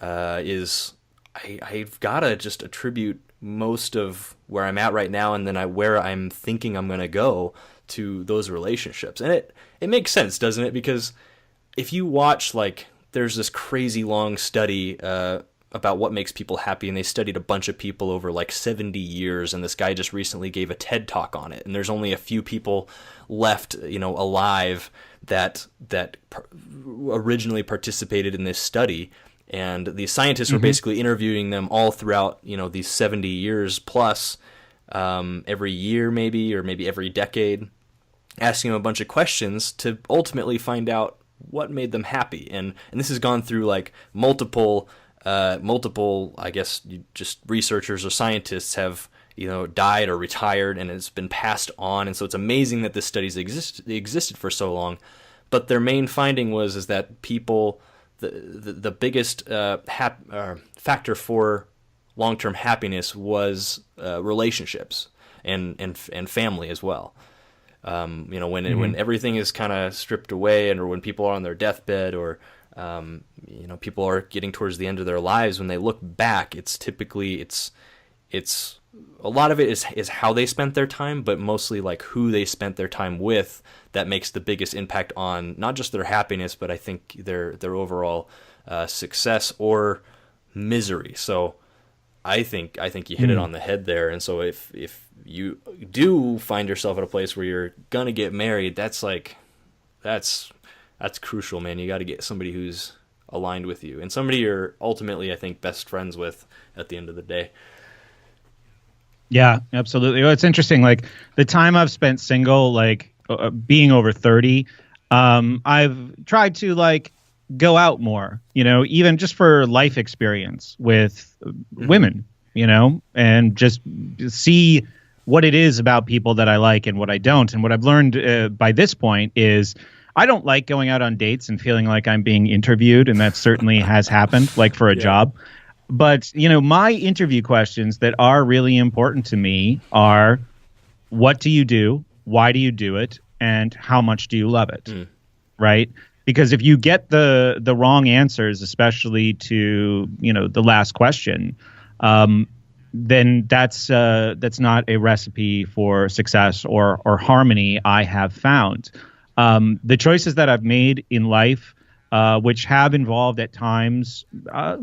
is I've got to just attribute most of where I'm at right now, and then where I'm thinking I'm going to go, to those relationships. And it makes sense, doesn't it? Because if you watch, like, there's this crazy long study about what makes people happy, and they studied a bunch of people over like 70 years, and this guy just recently gave a TED talk on it, and there's only a few people left, alive that originally participated in this study, and these scientists were basically interviewing them all throughout these 70 years plus, every year maybe, or maybe every decade, asking them a bunch of questions to ultimately find out what made them happy. And this has gone through like multiple, I guess, just researchers or scientists have, died or retired, and it's been passed on. And so it's amazing that this study's existed for so long. But their main finding is that people, the biggest factor for long-term happiness was relationships and family as well. When everything is kind of stripped away, or when people are on their deathbed, or people are getting towards the end of their lives, when they look back, it's typically it's a lot of it is how they spent their time, but mostly like who they spent their time with that makes the biggest impact on not just their happiness, but I think their overall success or misery. So I think you hit it on the head there. And so if you do find yourself at a place where you're gonna get married, that's crucial, man. You got to get somebody who's aligned with you, and somebody you're ultimately, I think, best friends with at the end of the day. Yeah, absolutely. Well, it's interesting. Like the time I've spent single, like being over 30, I've tried to like go out more, even just for life experience with women, and just see what it is about people that I like and what I don't. And what I've learned by this point is I don't like going out on dates and feeling like I'm being interviewed. And that certainly has happened, like for a job. But, my interview questions that are really important to me are, what do you do? Why do you do it? And how much do you love it? Right? Because if you get the wrong answers, especially to, the last question, then that's not a recipe for success or harmony, I have found. The choices that I've made in life, which have involved at times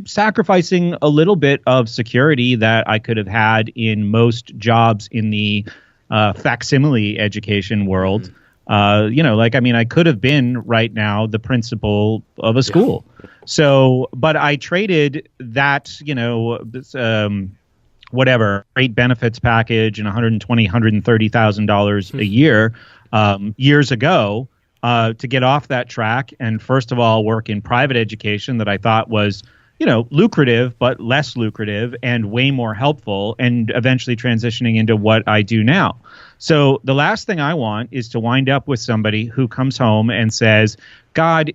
sacrificing a little bit of security that I could have had in most jobs in the facsimile education world. I could have been right now the principal of a school. So, but I traded that, whatever great benefits package and $130,000 a year years ago to get off that track and first of all work in private education that I thought was lucrative but less lucrative and way more helpful, and eventually transitioning into what I do now. So the last thing I want is to wind up with somebody who comes home and says, God,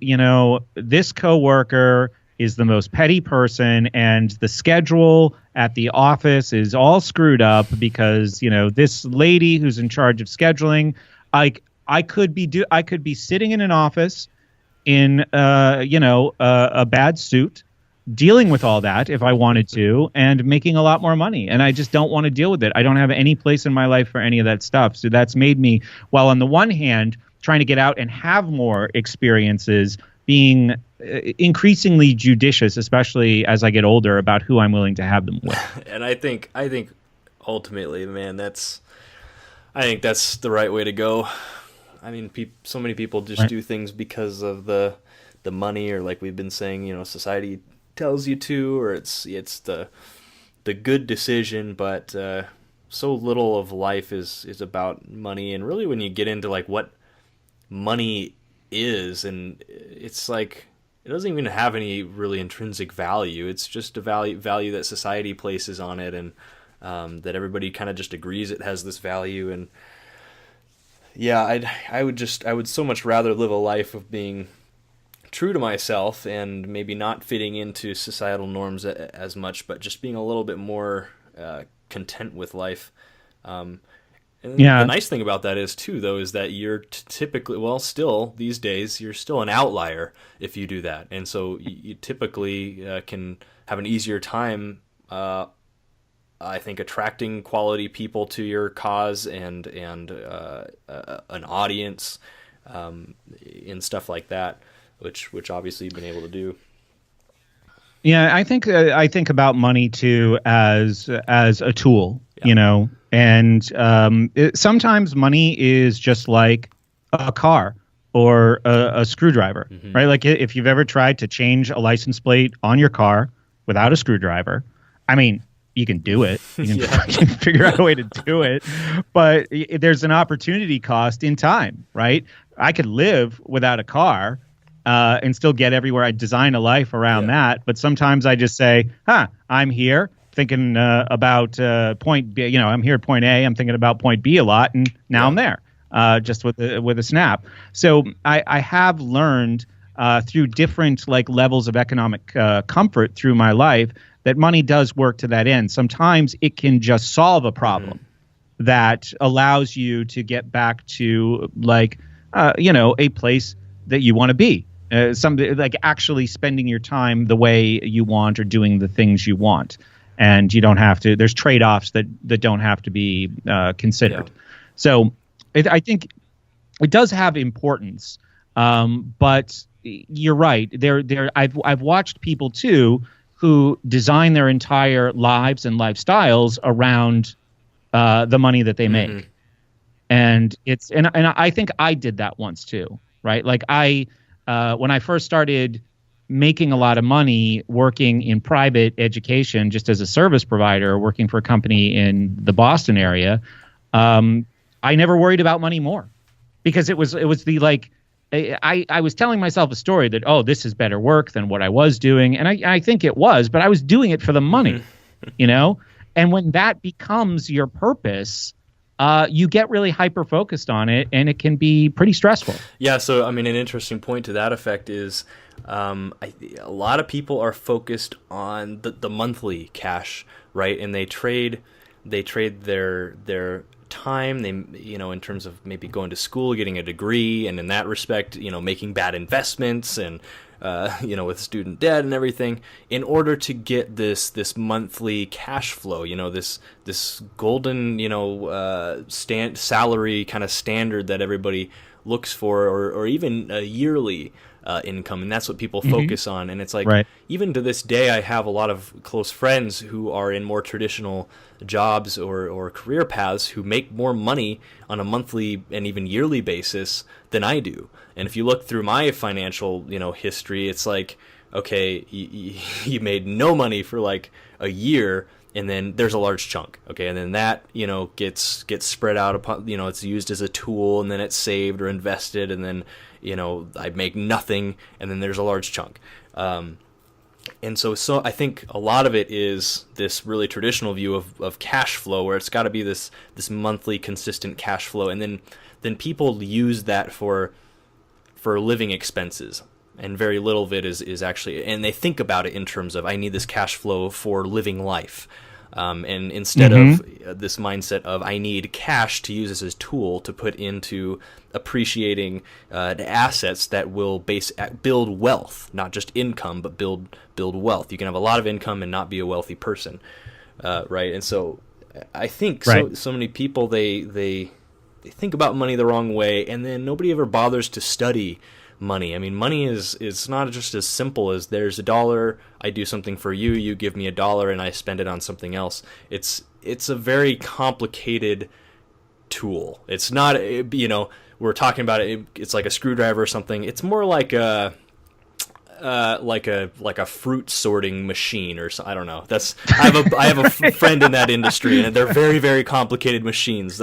this coworker is the most petty person, and the schedule at the office is all screwed up because, this lady who's in charge of scheduling, I could be sitting in an office in, a bad suit, dealing with all that if I wanted to, and making a lot more money. And I just don't want to deal with it. I don't have any place in my life for any of that stuff. So that's made me, while on the one hand, trying to get out and have more experiences, being increasingly judicious, especially as I get older, about who I'm willing to have them with. And I think ultimately, man, I think that's the right way to go. I mean, so many people just do things because of the money, or like we've been saying, society tells you to, or it's the good decision, but so little of life is about money. And really, when you get into like what money is, and it's like it doesn't even have any really intrinsic value. It's just a value that society places on it, and that everybody kind of just agrees it has this value. And yeah, I would so much rather live a life of being true to myself and maybe not fitting into societal norms as much, but just being a little bit more content with life. And the nice thing about that is too, though, is that you're typically, well, still these days, you're still an outlier if you do that. And so you typically can have an easier time, I think, attracting quality people to your cause and an audience, and stuff like that, which obviously you've been able to do. Yeah, I think about money too as a tool, and sometimes money is just like a car or a screwdriver, right? Like if you've ever tried to change a license plate on your car without a screwdriver, I mean, you can do it. You can figure out a way to do it, but there's an opportunity cost in time, right? I could live without a car and still get everywhere. I design a life around that. But sometimes I just say, I'm here thinking about point B. I'm here at point A. I'm thinking about point B a lot. And now I'm there just with a snap. So I have learned through different levels of economic comfort through my life that money does work to that end. Sometimes it can just solve a problem that allows you to get back to a place that you want to be. Something like actually spending your time the way you want or doing the things you want. And you don't have to, there's trade-offs that don't have to be considered. Yeah. So I think it does have importance. But you're right. I've watched people too who design their entire lives and lifestyles around the money that they make. And and I think I did that once too, right? Like when I first started making a lot of money working in private education, just as a service provider, working for a company in the Boston area, I never worried about money more, because it was I was telling myself a story that, this is better work than what I was doing. And I think it was, but I was doing it for the money, And when that becomes your purpose, you get really hyper focused on it, and it can be pretty stressful. Yeah. So, I mean, an interesting point to that effect is a lot of people are focused on the monthly cash, right? And they trade their time, they in terms of maybe going to school, getting a degree, and in that respect, making bad investments and with student debt and everything, in order to get this monthly cash flow, this golden salary kind of standard that everybody looks for, or even a yearly income, and that's what people focus on. And it's like, right. Even to this day, I have a lot of close friends who are in more traditional jobs or career paths who make more money on a monthly and even yearly basis than I do. And if you look through my financial history, it's like, okay, you made no money for like a year, and then there's a large chunk, okay, and then that gets spread out upon, it's used as a tool, and then it's saved or invested, and then I make nothing, and then there's a large chunk. And so I think a lot of it is this really traditional view of cash flow, where it's got to be this monthly consistent cash flow, and then people use that for living expenses, and very little of it is actually, and they think about it in terms of, I need this cash flow for living life. And instead of this mindset of, I need cash to use as a tool to put into appreciating assets that will build wealth, not just income, but build wealth. You can have a lot of income and not be a wealthy person, right? And so I think so many people, they think about money the wrong way, and then nobody ever bothers to study money. I mean, money is not just as simple as, there's $1, I do something for you, you give me $1, and I spend it on something else. It's a very complicated tool. It's not, we're talking about it, it's like a screwdriver or something. It's more like a fruit sorting machine, or I don't know. I have a friend in that industry, and they're very, very complicated machines.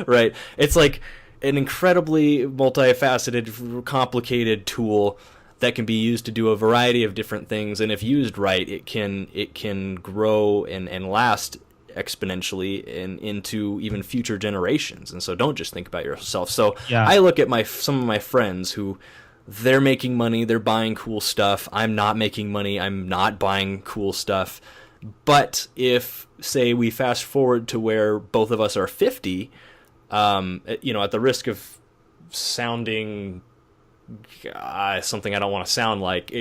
Right? It's like, an incredibly multifaceted, complicated tool that can be used to do a variety of different things, and if used right, it can grow and last exponentially into even future generations. And so don't just think about yourself. So I look at some of my friends who they're making money, they're buying cool stuff. I'm not making money, I'm not buying cool stuff. But if, say, we fast forward to where both of us are 50, at the risk of sounding something I don't want to sound like,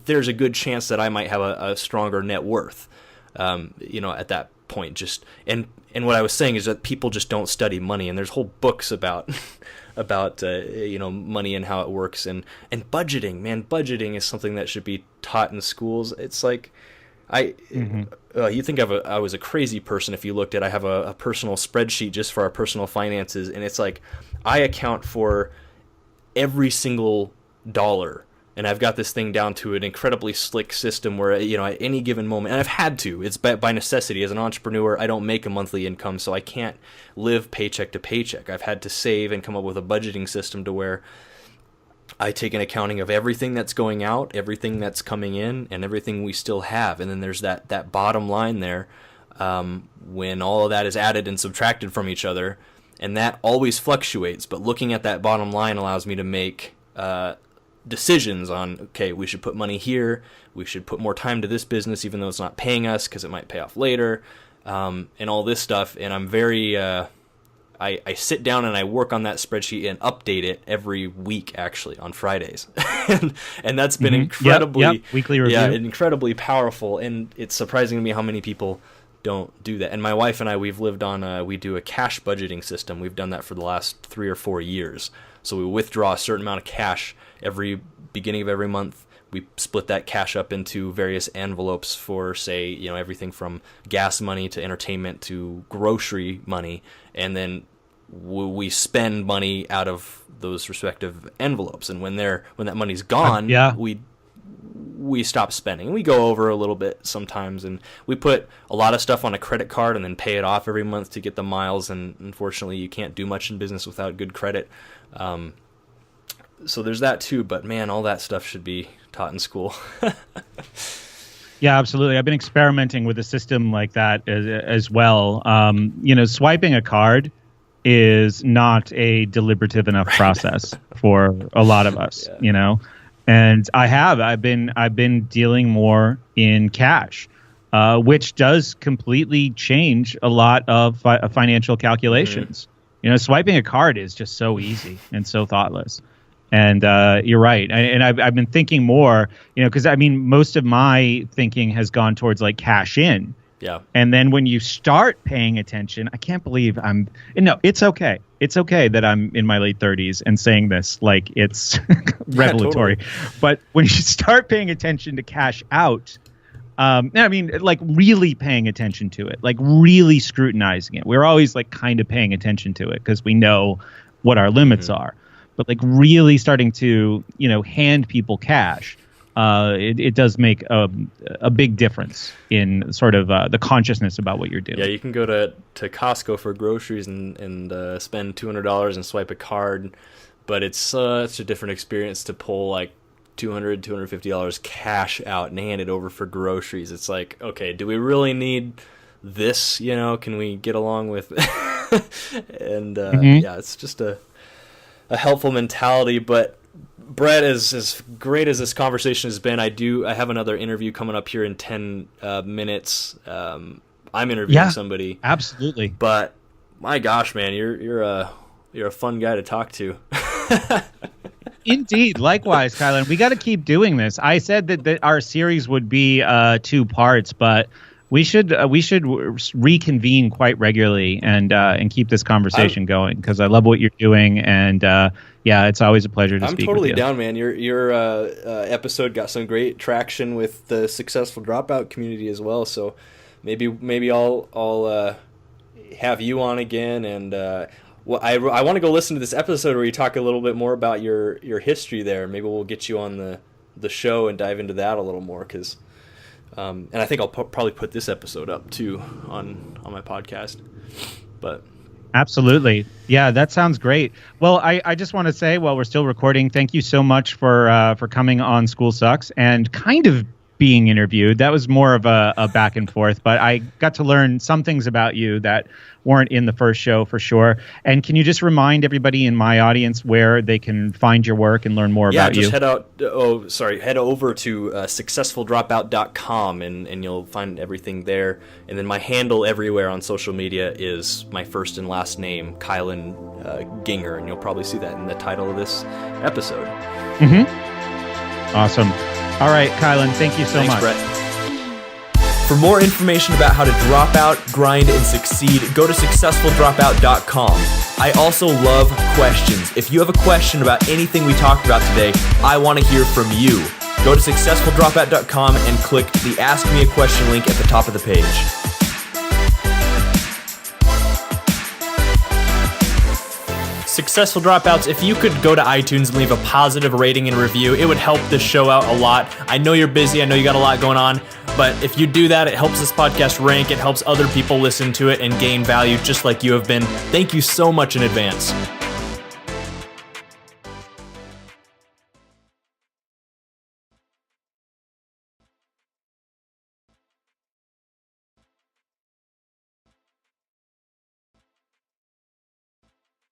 there's a good chance that I might have a stronger net worth, at that point. And what I was saying is that people just don't study money, and there's whole books about money and how it works, and budgeting. Man, budgeting is something that should be taught in schools. It's like you think I was a crazy person if you looked at, I have a personal spreadsheet just for our personal finances, and it's like I account for every single dollar, and I've got this thing down to an incredibly slick system where, at any given moment, and I've had to, it's by necessity. As an entrepreneur, I don't make a monthly income, so I can't live paycheck to paycheck. I've had to save and come up with a budgeting system to where I take an accounting of everything that's going out, everything that's coming in, and everything we still have. And then there's that bottom line there, when all of that is added and subtracted from each other, and that always fluctuates. But looking at that bottom line allows me to make decisions on, okay, we should put money here, we should put more time to this business even though it's not paying us because it might pay off later, and all this stuff. And I'm very I sit down and I work on that spreadsheet and update it every week, actually, on Fridays. and that's been incredibly weekly review. Incredibly powerful. And it's surprising to me how many people don't do that. And my wife and I, we've lived on we do a cash budgeting system. We've done that for the last 3 or 4 years. So we withdraw a certain amount of cash every beginning of every month. We split that cash up into various envelopes for, say, everything from gas money to entertainment to grocery money, and then we spend money out of those respective envelopes. And when that money's gone, we stop spending. We go over a little bit sometimes, and we put a lot of stuff on a credit card and then pay it off every month to get the miles. And unfortunately, you can't do much in business without good credit. So there's that too, but man, all that stuff should be taught in school. Yeah, absolutely. I've been experimenting with a system like that as well. Swiping a card is not a deliberative enough process for a lot of us, and I've been dealing more in cash, which does completely change a lot of financial calculations. Swiping a card is just so easy and so thoughtless. And you're right. And I've been thinking more, because most of my thinking has gone towards like cash in. Yeah. And then when you start paying attention, I can't believe it's okay. It's okay that I'm in my late 30s and saying this like it's revelatory. Totally. But when you start paying attention to cash out, like really paying attention to it, like really scrutinizing it. We're always like kind of paying attention to it because we know what our limits are. But like really starting to, hand people cash, it does make a big difference in sort of the consciousness about what you're doing. Yeah, you can go to Costco for groceries and spend $200 and swipe a card, but it's such a different experience to pull like $200, $250 cash out and hand it over for groceries. It's like, okay, do we really need this? Can we get along with and it's just a helpful mentality. But Brett, as great as this conversation has been, I have another interview coming up here in 10 minutes. I'm interviewing somebody. Absolutely. But my gosh, man, you're a fun guy to talk to. Indeed. Likewise, Kylan. We got to keep doing this. I said that our series would be 2 parts, but we should reconvene quite regularly and keep this conversation going, because I love what you're doing, and it's always a pleasure to speak with you. I'm totally down, man. Your episode got some great traction with the Successful Dropout community as well. So maybe I'll have you on again, and I want to go listen to this episode where you talk a little bit more about your history there. Maybe we'll get you on the show and dive into that a little more, because. And I think I'll probably put this episode up too on my podcast. But Absolutely. Yeah, that sounds great. Well, I just want to say, while we're still recording, thank you so much for coming on School Sucks and kind of being interviewed. That was more of a back and forth, but I got to learn some things about you that weren't in the first show for sure. And can you just remind everybody in my audience where they can find your work and learn more about you? Yeah, just head over to successfuldropout.com and you'll find everything there. And then my handle everywhere on social media is my first and last name, Kylan Ginger, and you'll probably see that in the title of this episode. Awesome. All right, Kylan, thank you so much. Brett. For more information about how to drop out, grind, and succeed, go to successfuldropout.com. I also love questions. If you have a question about anything we talked about today, I want to hear from you. Go to successfuldropout.com and click the Ask Me a Question link at the top of the page. Successful Dropouts, if you could go to iTunes and leave a positive rating and review, it would help this show out a lot. I know you're busy, I know you got a lot going on, but if you do that, it helps this podcast rank, it helps other people listen to it and gain value just like you have been. Thank you so much in advance.